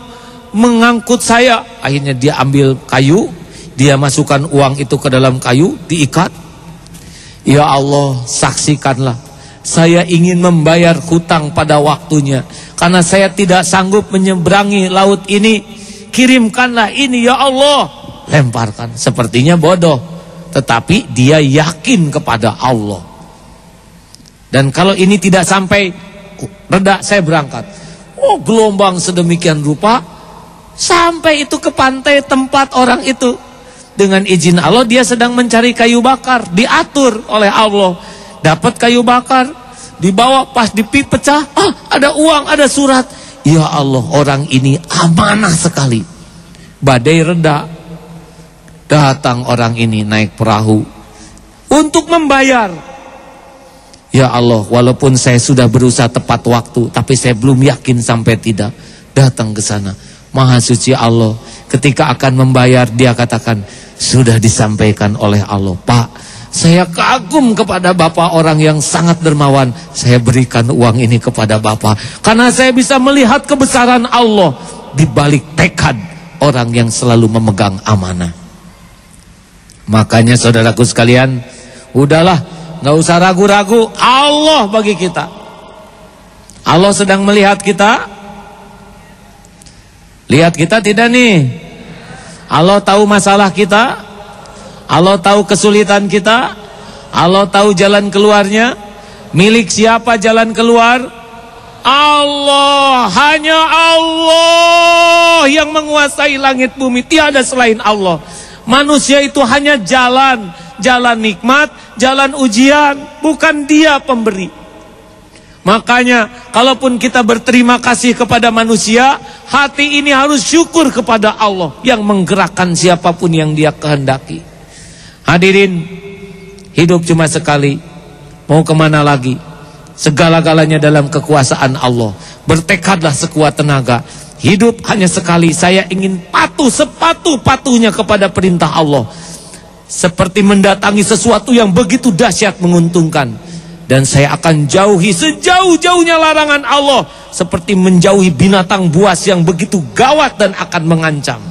mengangkut saya. Akhirnya dia ambil kayu, dia masukkan uang itu ke dalam kayu, diikat. Ya Allah, saksikanlah, saya ingin membayar hutang pada waktunya. Karena saya tidak sanggup menyeberangi laut ini, kirimkanlah ini ya Allah. Lemparkan. Sepertinya bodoh, tetapi dia yakin kepada Allah. Dan kalau ini tidak sampai reda, saya berangkat. Oh, gelombang sedemikian rupa, sampai itu ke pantai tempat orang itu. dengan izin Allah dia sedang mencari kayu bakar, diatur oleh Allah. Dapat kayu bakar, dibawa, pas dipecah, ada uang, ada surat. Ya Allah, orang ini amanah sekali. Badai reda, datang orang ini naik perahu untuk membayar. Ya Allah, walaupun saya sudah berusaha tepat waktu, tapi saya belum yakin sampai tidak. Datang ke sana, Maha Suci Allah. Ketika akan membayar, dia katakan, sudah disampaikan oleh Allah. Pak, saya kagum kepada Bapak, orang yang sangat dermawan. Saya berikan uang ini kepada Bapak karena saya bisa melihat kebesaran Allah di balik tekad orang yang selalu memegang amanah. Makanya saudaraku sekalian, udahlah, nggak usah ragu-ragu. Allah bagi kita. Allah sedang melihat kita. Lihat kita tidak nih? Allah tahu masalah kita. Allah tahu kesulitan kita. Allah tahu jalan keluarnya. Milik siapa jalan keluar? Allah. Hanya Allah yang menguasai langit bumi. Tiada selain Allah. Manusia itu hanya jalan. Jalan nikmat, jalan ujian. Bukan dia pemberi. Makanya kalaupun kita berterima kasih kepada manusia, hati ini harus syukur kepada Allah yang menggerakkan siapapun yang dia kehendaki. Hadirin, hidup cuma sekali. Mau kemana lagi? Segala-galanya dalam kekuasaan Allah. Bertekadlah sekuat tenaga. Hidup hanya sekali. Saya ingin patuh sepatuh-patuhnya kepada perintah Allah. Seperti mendatangi sesuatu yang begitu dahsyat menguntungkan. Dan saya akan jauhi sejauh-jauhnya larangan Allah. Seperti menjauhi binatang buas yang begitu gawat dan akan mengancam.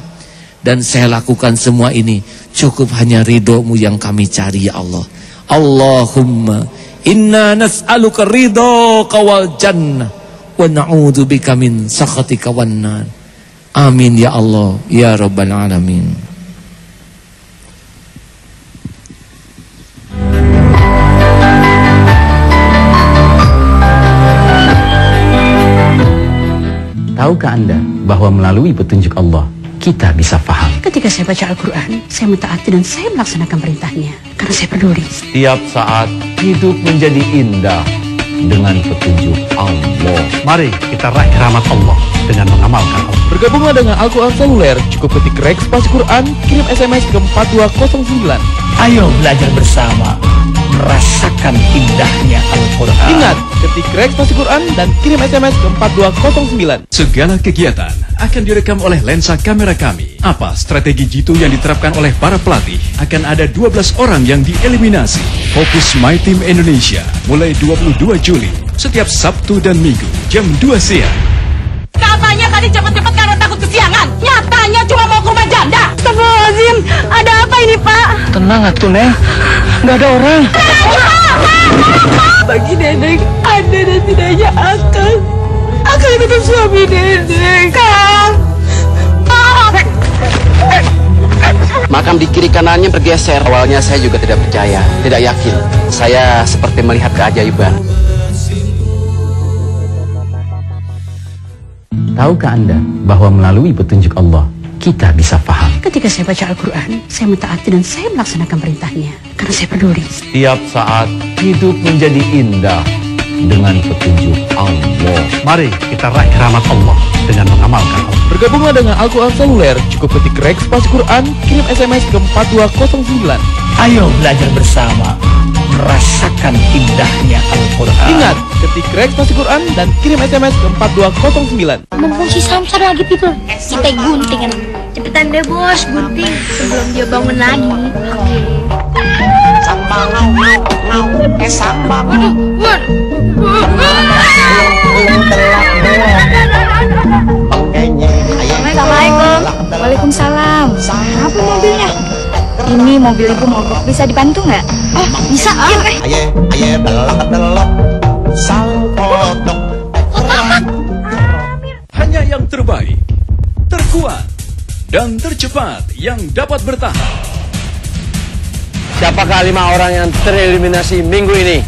Dan saya lakukan semua ini cukup hanya ridho-Mu yang kami cari, ya Allah. Allahumma inna nas'aluka ridhaka wal jannah wa na'udzubika min sakhatika wan nar. Amin ya Allah ya rabbal alamin. Tahukah Anda bahwa melalui petunjuk Allah, kita bisa paham? Ketika saya baca Al-Quran, saya mentaati dan saya melaksanakan perintahnya. Karena saya peduli. Setiap saat hidup menjadi indah dengan petunjuk Allah. Mari kita raih rahmat Allah dengan mengamalkan Allah. Bergabunglah dengan Al-Quran Seluler, cukup ketik Rek Spasi Quran, kirim SMS ke 4209. Ayo belajar bersama, merasakan indahnya Al-Quran. Ingat, ketik Rek Spasi Quran dan kirim SMS ke 4209. Segala kegiatan akan direkam oleh lensa kamera kami. Apa strategi jitu yang diterapkan oleh para pelatih? Akan ada 12 orang yang dieliminasi. Fokus My Team Indonesia mulai 22 Juli setiap Sabtu dan Minggu jam 2 siang. Katanya tadi cepet-cepet karena takut kesiangan. Nyatanya cuma mau ke rumah janda. Astagfirullahaladzim, ada apa ini Pak? Tenang atuh Neng, nggak ada orang. Bagi Neneng, ada dan tidaknya Akang. Akang itu suami Neneng. Kang. Makam di kiri kanannya bergeser. Awalnya saya juga tidak percaya, tidak yakin. Saya seperti melihat keajaiban. Tahukah Anda bahwa melalui petunjuk Allah, kita bisa paham? Ketika saya baca Al-Quran, saya mentaati dan saya melaksanakan perintahnya. Karena saya peduli. Setiap saat hidup menjadi indah dengan petunjuk Allah. Mari kita raih rahmat Allah dengan mengamalkan Allah. Bergabunglah dengan Al-Quran Seluler, cukup ketik Rek Spasi Quran, kirim SMS ke 4209. Ayo belajar bersama, merasakan indahnya Al-Quran. Ingat, ketik Rek Spasi Quran dan kirim SMS ke 4209. Mumpung si Samsar lagi tidur, kita gunting kan. Cepetan deh bos, gunting sebelum dia bangun lagi. Assalamualaikum. Waalaikumsalam. Apa mobilnya? Ini mobil ibu mogok, bisa dibantu nggak? Oh, bisa. Hanya yang terbaik, terkuat, dan tercepat yang dapat bertahan. Siapakah 5 orang yang tereliminasi minggu ini?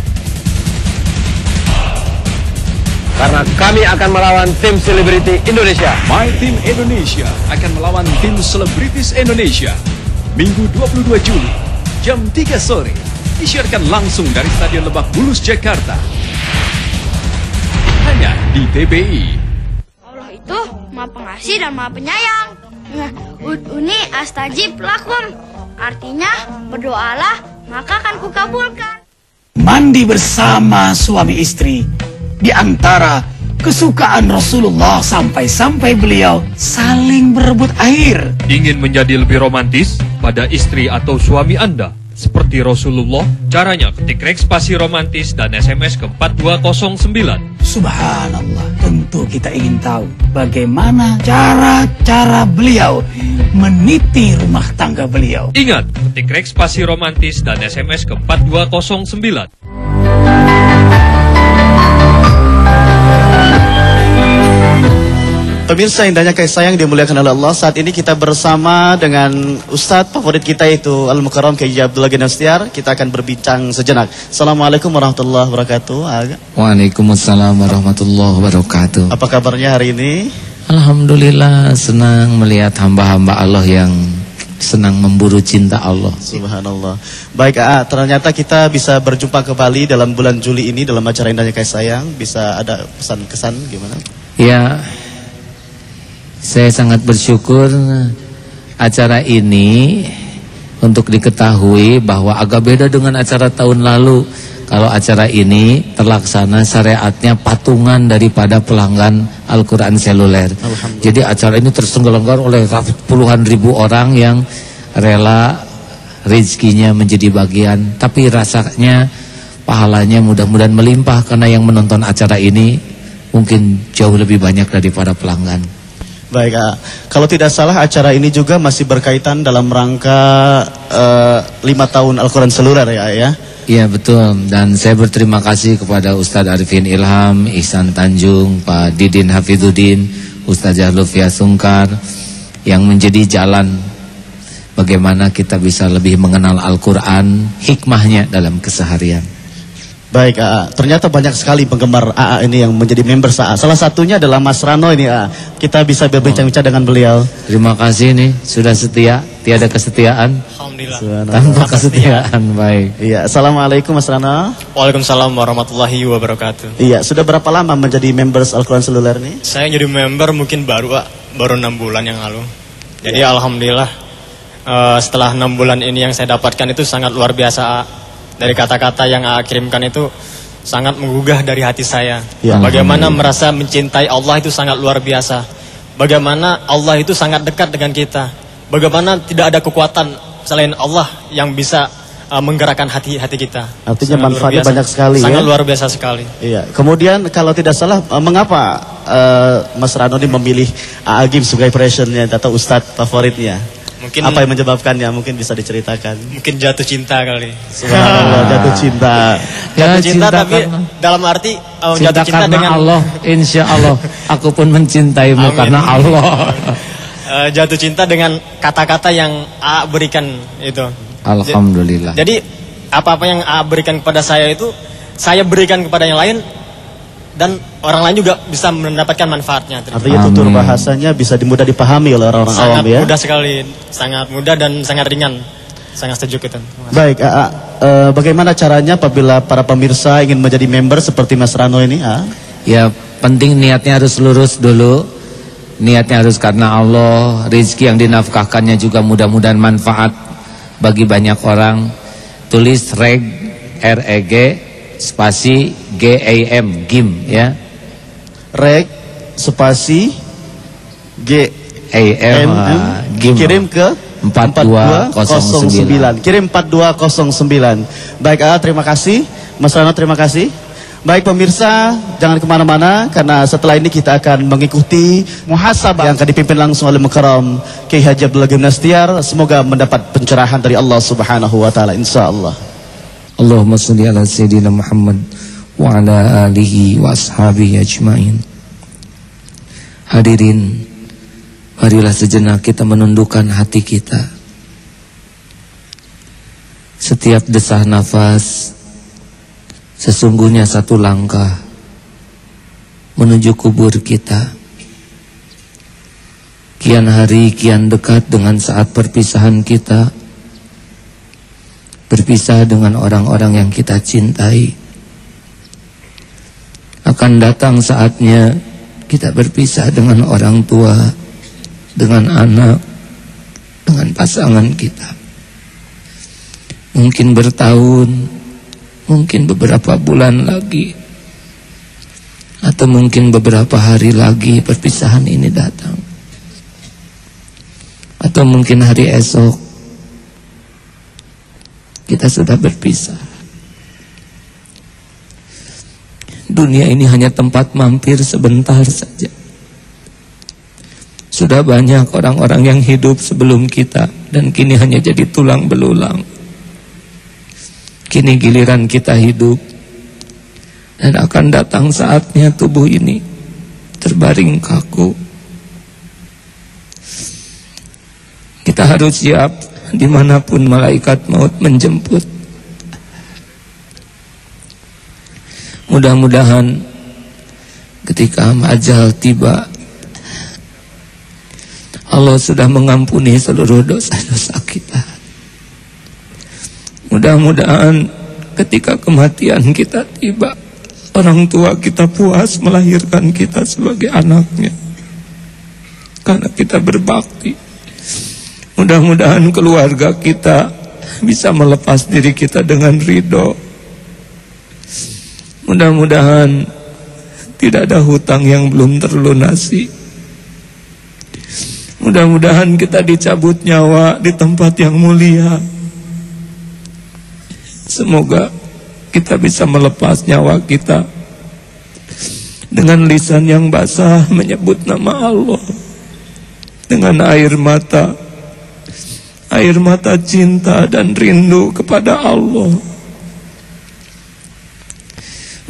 Karena kami akan melawan tim selebriti Indonesia. My Team Indonesia akan melawan tim selebritis Indonesia. Minggu 22 Juli, jam 3 sore. Disiarkan langsung dari Stadion Lebak Bulus, Jakarta. Hanya di TBI. Allah itu Maha Pengasih dan Maha Penyayang. Ud'uni astajib lakum. Artinya, berdoalah maka akan kukabulkan. Mandi bersama suami istri di antara kesukaan Rasulullah sampai-sampai beliau saling berebut air. Ingin menjadi lebih romantis pada istri atau suami Anda? Seperti Rasulullah, caranya ketik Rex spasi romantis dan SMS ke 4209. Subhanallah, tentu kita ingin tahu bagaimana cara beliau meniti rumah tangga beliau. Ingat, ketik Rex spasi romantis dan SMS ke 4209. Pemirsa indahnya kasih sayang dimuliakan oleh Allah, saat ini kita bersama dengan Ustadz favorit kita yaitu Al-Mukarram Kiai Abdullah Ginastiar. Kita akan berbincang sejenak. Assalamualaikum warahmatullahi wabarakatuh. Waalaikumsalam warahmatullahi wabarakatuh. Apa kabarnya hari ini? Alhamdulillah, senang melihat hamba-hamba Allah yang senang memburu cinta Allah. Subhanallah. Baik, ternyata kita bisa berjumpa kembali dalam bulan Juli ini dalam acara indahnya kasih sayang. Bisa ada pesan-kesan gimana? Ya, saya sangat bersyukur acara ini untuk diketahui bahwa agak beda dengan acara tahun lalu. Kalau acara ini terlaksana syariatnya patungan daripada pelanggan Al-Quran seluler. Jadi acara ini terselenggarakan oleh puluhan ribu orang yang rela rezekinya menjadi bagian. Tapi rasanya pahalanya mudah-mudahan melimpah karena yang menonton acara ini mungkin jauh lebih banyak daripada pelanggan. Baik, kalau tidak salah acara ini juga masih berkaitan dalam rangka 5 tahun Al-Quran seluler ya? Iya betul, dan saya berterima kasih kepada Ustadz Arifin Ilham, Ihsan Tanjung, Pak Didin Hafidzuddin, Ustazah Lufia Sungkar yang menjadi jalan bagaimana kita bisa lebih mengenal Al-Quran, hikmahnya dalam keseharian. Baik, ternyata banyak sekali penggemar AA ini yang menjadi member AA. Salah satunya adalah Mas Rano ini, kita bisa berbincang-bincang dengan beliau. Terima kasih nih, sudah setia, tiada kesetiaan. Alhamdulillah. Tanpa kesetiaan, baik. Iya, Assalamualaikum Mas Rano. Waalaikumsalam warahmatullahi wabarakatuh. Iya, sudah berapa lama menjadi members Al-Quran seluler nih? Saya jadi member mungkin baru 6 bulan yang lalu. Jadi alhamdulillah, setelah 6 bulan ini yang saya dapatkan itu sangat luar biasa. Dari kata-kata yang kirimkan itu sangat menggugah dari hati saya. Ya, bagaimana merasa mencintai Allah itu sangat luar biasa. Bagaimana Allah itu sangat dekat dengan kita. Bagaimana tidak ada kekuatan selain Allah yang bisa menggerakkan hati-hati kita. Artinya sangat manfaatnya banyak sekali sangat ya. Sangat luar biasa sekali. Iya. Kemudian kalau tidak salah, mengapa Mas Rano ini memilih Agim sebagai pressionnya atau Ustadz favoritnya? Mungkin, apa yang menyebabkannya? Mungkin bisa diceritakan. Mungkin jatuh cinta kali. Subhanallah, jatuh cinta. Jatuh cinta tapi dalam arti jatuh cinta dengan Allah. Insya Allah aku pun mencintaimu karena Allah. Jatuh cinta dengan kata-kata yang A berikan itu. Alhamdulillah. Jadi apa-apa yang A berikan kepada saya itu saya berikan kepada yang lain. Dan orang lain juga bisa mendapatkan manfaatnya. Artinya tutur bahasanya bisa mudah dipahami oleh orang-orang awam ya? Sangat mudah sekali, sangat mudah dan sangat ringan. Sangat sejuk itu. Baik, bagaimana caranya apabila para pemirsa ingin menjadi member seperti Mas Rano ini? Ya penting niatnya harus lurus dulu. Niatnya harus karena Allah. Rezeki yang dinafkahkannya juga mudah-mudahan manfaat bagi banyak orang. Tulis REG spasi GAM, GIM ya. Reg spasi GAM, GIM. Kirim ke 4209. Kirim 4209. Baik, terima kasih Mas Rano, terima kasih. Baik pemirsa, jangan kemana-mana karena setelah ini kita akan mengikuti muhasabah yang akan dipimpin langsung oleh Mukarram Kiai Haji Abdullah Ginastiar. Semoga mendapat pencerahan dari Allah Subhanahu wa taala insyaallah. Allahumma sholli ala sayyidina Muhammad wa ala alihi wa ashabihi ajmain. Hadirin, marilah sejenak kita menundukkan hati kita. Setiap desah nafas sesungguhnya satu langkah menuju kubur kita. Kian hari kian dekat dengan saat perpisahan kita. berpisah dengan orang-orang yang kita cintai. Akan datang saatnya kita berpisah dengan orang tua, dengan anak, dengan pasangan kita. Mungkin bertahun, mungkin beberapa bulan lagi, atau mungkin beberapa hari lagi perpisahan ini datang. Atau mungkin hari esok kita sudah berpisah. Dunia ini hanya tempat mampir sebentar saja. Sudah banyak orang-orang yang hidup sebelum kita, dan kini hanya jadi tulang belulang. Kini giliran kita hidup, dan akan datang saatnya tubuh ini terbaring kaku. Kita harus siap dimanapun malaikat maut menjemput. Mudah-mudahan ketika ajal tiba, Allah sudah mengampuni seluruh dosa-dosa kita. Mudah-mudahan ketika kematian kita tiba, orang tua kita puas melahirkan kita sebagai anaknya, karena kita berbakti. Mudah-mudahan keluarga kita bisa melepas diri kita dengan ridho. Mudah-mudahan tidak ada hutang yang belum terlunasi. Mudah-mudahan kita dicabut nyawa di tempat yang mulia. Semoga kita bisa melepas nyawa kita dengan lisan yang basah menyebut nama Allah, dengan air mata cinta dan rindu kepada Allah.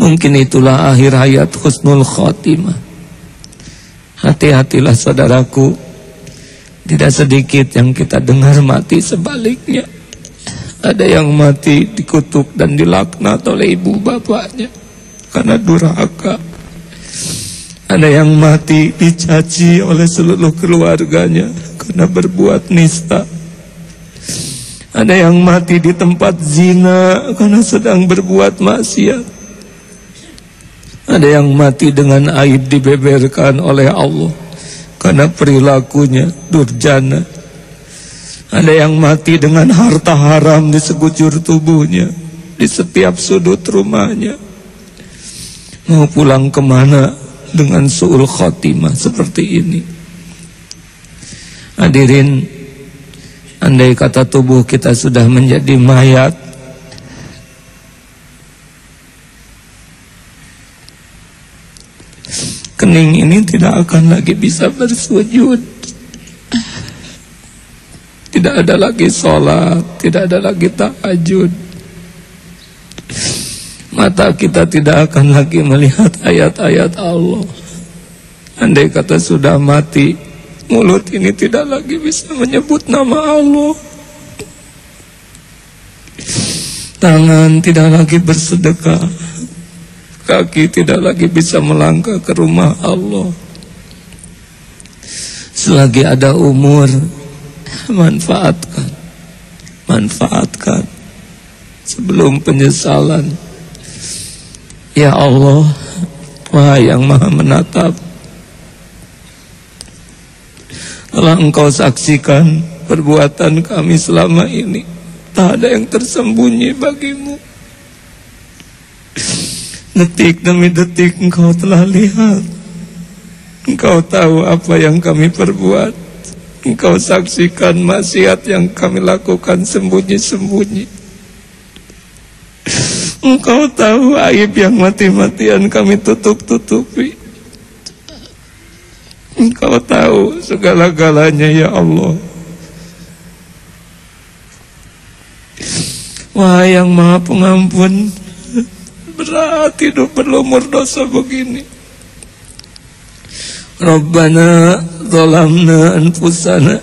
Mungkin itulah akhir hayat husnul khotimah. Hati-hatilah saudaraku, tidak sedikit yang kita dengar mati sebaliknya. Ada yang mati dikutuk dan dilaknat oleh ibu bapaknya karena durhaka. Ada yang mati dicaci oleh seluruh keluarganya karena berbuat nista. Ada yang mati di tempat zina karena sedang berbuat maksiat. Ada yang mati dengan aib dibeberkan oleh Allah karena perilakunya durjana. Ada yang mati dengan harta haram di sekujur tubuhnya, di setiap sudut rumahnya. Mau pulang kemana dengan su'ul khotimah seperti ini? Hadirin, andai kata tubuh kita sudah menjadi mayat, kening ini tidak akan lagi bisa bersujud. Tidak ada lagi sholat, tidak ada lagi tahajud. Mata kita tidak akan lagi melihat ayat-ayat Allah. Andai kata sudah mati, mulut ini tidak lagi bisa menyebut nama Allah. Tangan tidak lagi bersedekah. Kaki tidak lagi bisa melangkah ke rumah Allah. Selagi ada umur, manfaatkan sebelum penyesalan. Ya Allah, Wahai yang Maha Menatap, telah Engkau saksikan perbuatan kami selama ini. Tak ada yang tersembunyi bagimu. Detik demi detik Engkau telah lihat. Engkau tahu apa yang kami perbuat. Engkau saksikan maksiat yang kami lakukan sembunyi-sembunyi. Engkau tahu aib yang mati-matian kami tutup-tutupi. Engkau tahu segala-galanya, ya Allah. Wahai yang Maha Pengampun, berat hidup berlumur dosa begini. Rabbana zalamna anfusana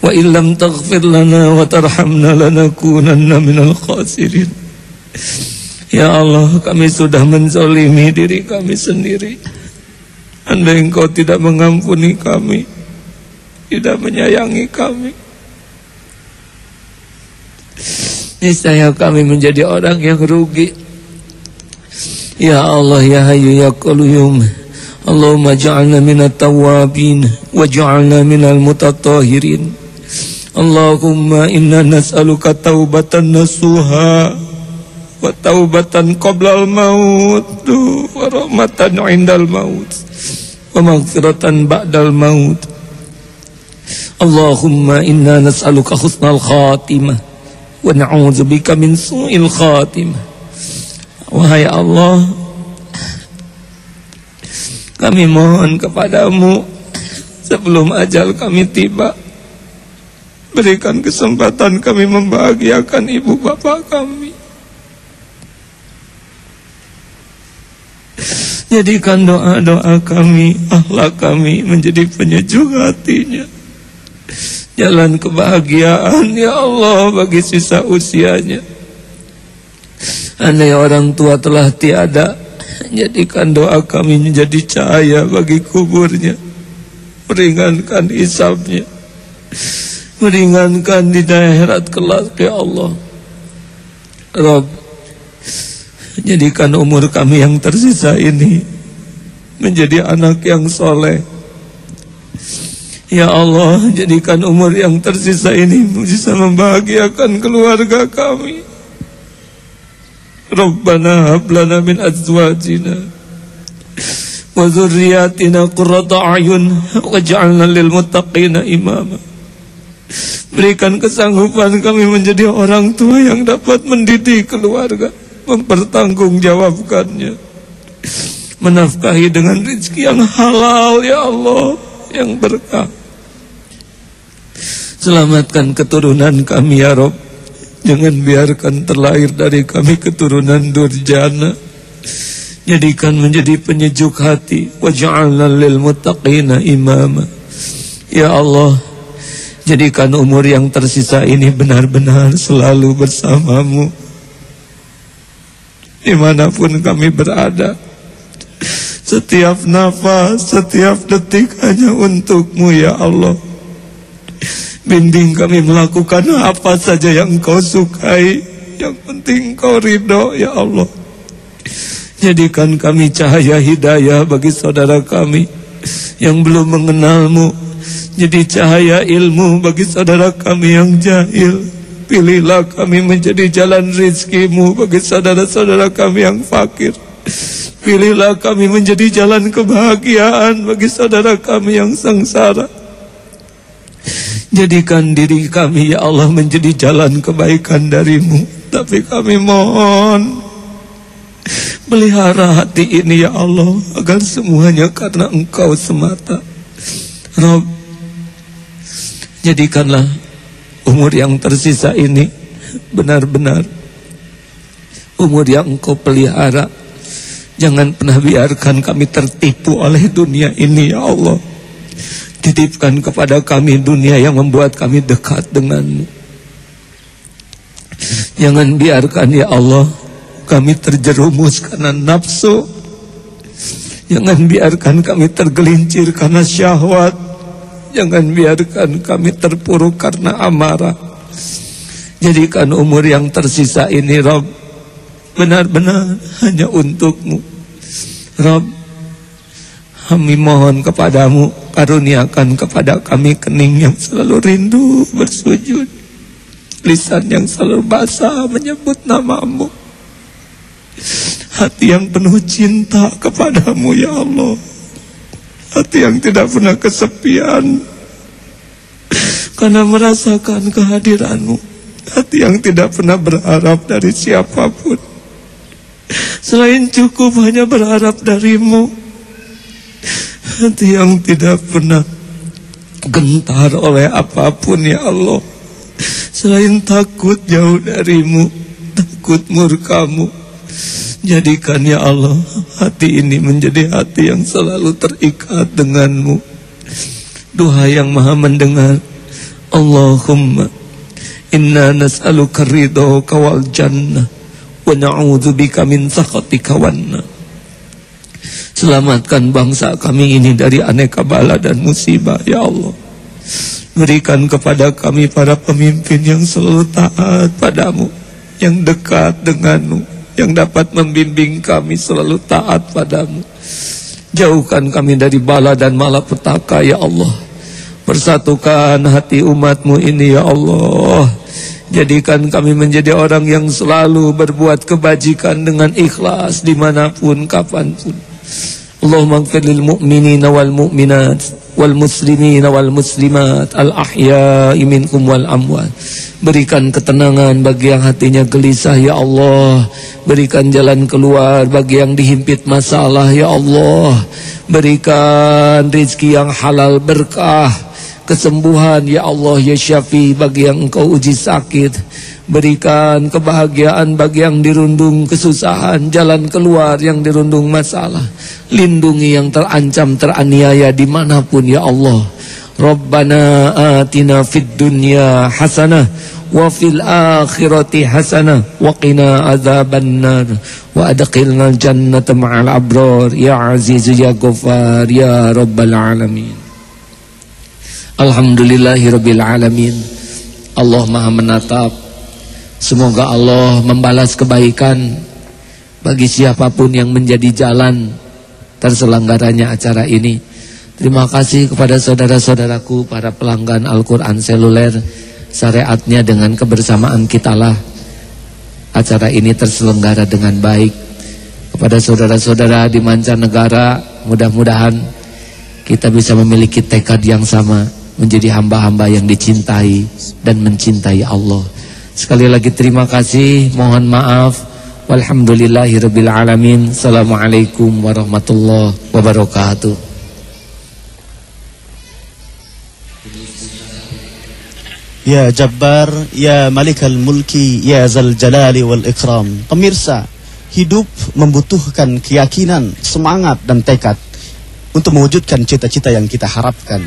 wa illam taghfir lana wa tarhamna lanakunanna minal khasirin. Ya Allah, kami sudah menzalimi diri kami sendiri. Andai Engkau tidak mengampuni kami, tidak menyayangi kami, niscaya kami menjadi orang yang rugi. Ya Allah, ya Hayyu ya Qayyum, Allahumma ja'alna minat tawabin waj'alna minal mutatahhirin. Allahumma inna nas'aluka taubatan nasuha wa taubatan qoblal maut wa rahmatan indal maut wa maghfiratan ba'dal maut. Allahumma inna nas'aluka husnal khatimah wa na'udzubika min su'il khatimah. Wahai Allah, kami mohon kepadamu sebelum ajal kami tiba, berikan kesempatan kami membahagiakan ibu bapak kami. Jadikan doa-doa kami, akhlak kami menjadi penyejuk hatinya. Jalan kebahagiaan ya Allah bagi sisa usianya. Andai orang tua telah tiada, jadikan doa kami menjadi cahaya bagi kuburnya. Meringankan hisabnya, meringankan di akhirat kelak ya Allah. Rabb, jadikan umur kami yang tersisa ini menjadi anak yang soleh. Ya Allah, jadikan umur yang tersisa ini bisa membahagiakan keluarga kami. Rabbana hab lana min azwajina wa dzurriyyatina qurrata a'yun waj'alna lil muttaqina imama. Berikan kesanggupan kami menjadi orang tua yang dapat mendidik keluarga, mempertanggungjawabkannya, menafkahi dengan rezeki yang halal ya Allah, yang berkah. Selamatkan keturunan kami ya Rabb. Jangan biarkan terlahir dari kami keturunan durjana. Jadikan menjadi penyejuk hati. Waj'alna lil muttaqina imama. Ya Allah, jadikan umur yang tersisa ini benar-benar selalu bersamamu dimanapun kami berada. Setiap nafas, setiap detik hanya untukmu ya Allah. Bimbing kami melakukan apa saja yang kau sukai, yang penting kau ridho ya Allah. Jadikan kami cahaya hidayah bagi saudara kami yang belum mengenalmu, jadi cahaya ilmu bagi saudara kami yang jahil. Pilihlah kami menjadi jalan rizkimu bagi saudara-saudara kami yang fakir. Pilihlah kami menjadi jalan kebahagiaan bagi saudara kami yang sengsara. Jadikan diri kami ya Allah menjadi jalan kebaikan darimu. Tapi kami mohon, pelihara hati ini ya Allah, agar semuanya karena Engkau semata. Rabb, jadikanlah umur yang tersisa ini benar-benar umur yang Engkau pelihara. Jangan pernah biarkan kami tertipu oleh dunia ini ya Allah. Titipkan kepada kami dunia yang membuat kami dekat denganmu. Jangan biarkan ya Allah kami terjerumus karena nafsu. Jangan biarkan kami tergelincir karena syahwat. Jangan biarkan kami terpuruk karena amarah. Jadikan umur yang tersisa ini Rabb benar-benar hanya untukmu. Rabb, kami mohon kepadamu, karuniakan kepada kami kening yang selalu rindu bersujud, lisan yang selalu basah menyebut namamu, hati yang penuh cinta kepadamu ya Allah, hati yang tidak pernah kesepian karena merasakan kehadiranmu, hati yang tidak pernah berharap dari siapapun selain cukup hanya berharap darimu, hati yang tidak pernah gentar oleh apapun ya Allah selain takut jauh darimu, takut murkamu. Jadikan ya Allah hati ini menjadi hati yang selalu terikat denganmu. Doa yang maha mendengar, Allahumma inna nas'aluka ridhaka wal jannah wa na'udzubika min sakhatika wan nar. Selamatkan bangsa kami ini dari aneka bala dan musibah ya Allah. Berikan kepada kami para pemimpin yang selalu taat padamu, yang dekat denganmu, yang dapat membimbing kami selalu taat padamu. Jauhkan kami dari bala dan malapetaka ya Allah. Persatukan hati umatmu ini ya Allah. Jadikan kami menjadi orang yang selalu berbuat kebajikan dengan ikhlas dimanapun, kapanpun. Allahumma ighfir lil mu'minina wal mu'minat wal muslimina wal muslimat al ahya'i minkum wal amwat. Berikan ketenangan bagi yang hatinya gelisah ya Allah. Berikan jalan keluar bagi yang dihimpit masalah ya Allah. Berikan rezeki yang halal berkah, kesembuhan ya Allah ya Syafi bagi yang engkau uji sakit. Berikan kebahagiaan bagi yang dirundung kesusahan, jalan keluar yang dirundung masalah. Lindungi yang terancam teraniaya dimanapun ya Allah. Rabbana atina fid dunya hasanah wa fil akhirati hasanah wa qina azabannar wa adkhilnal jannata ma'al abrar ya aziz ya ghafar ya rabbal alamin. Alhamdulillahirabbil alamin. Allah Maha menatap. Semoga Allah membalas kebaikan bagi siapapun yang menjadi jalan terselenggaranya acara ini. Terima kasih kepada saudara-saudaraku para pelanggan Al-Quran seluler. Syariatnya dengan kebersamaan kitalah acara ini terselenggara dengan baik. Kepada saudara-saudara di mancanegara, mudah-mudahan kita bisa memiliki tekad yang sama, menjadi hamba-hamba yang dicintai dan mencintai Allah. Sekali lagi terima kasih, mohon maaf. Walhamdulillahirabbil alamin. Assalamualaikum warahmatullahi wabarakatuh. Ya Jabbar, ya Malikal Mulki, ya Zal Jalali wal Ikram. Pemirsa, hidup membutuhkan keyakinan, semangat dan tekad untuk mewujudkan cita-cita yang kita harapkan.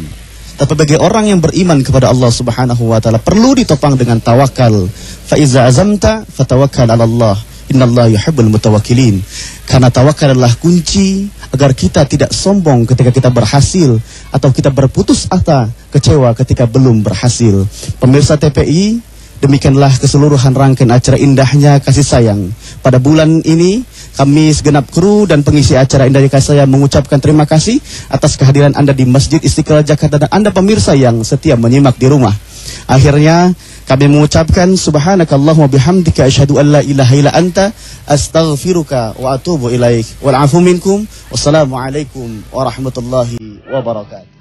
Tapi bagi orang yang beriman kepada Allah Subhanahu wa taala perlu ditopang dengan tawakal. Fa iza azamta fatawakkal 'ala Allah. Innallaha yuhibbul mutawakkilin. Karena tawakal adalah kunci agar kita tidak sombong ketika kita berhasil atau kita berputus asa, kecewa ketika belum berhasil. Pemirsa TPI, demikianlah keseluruhan rangkaian acara indahnya kasih sayang. Pada bulan ini kami segenap kru dan pengisi acara Indahnya Kasih Sayang mengucapkan terima kasih atas kehadiran Anda di Masjid Istiqlal Jakarta dan Anda pemirsa yang setia menyimak di rumah. Akhirnya kami mengucapkan subhanakallahumma bihamdika asyhadu an la ilaha illa anta astaghfiruka wa atubu ilaik. Wal afu minkum. Wassalamualaikum warahmatullahi wabarakatuh.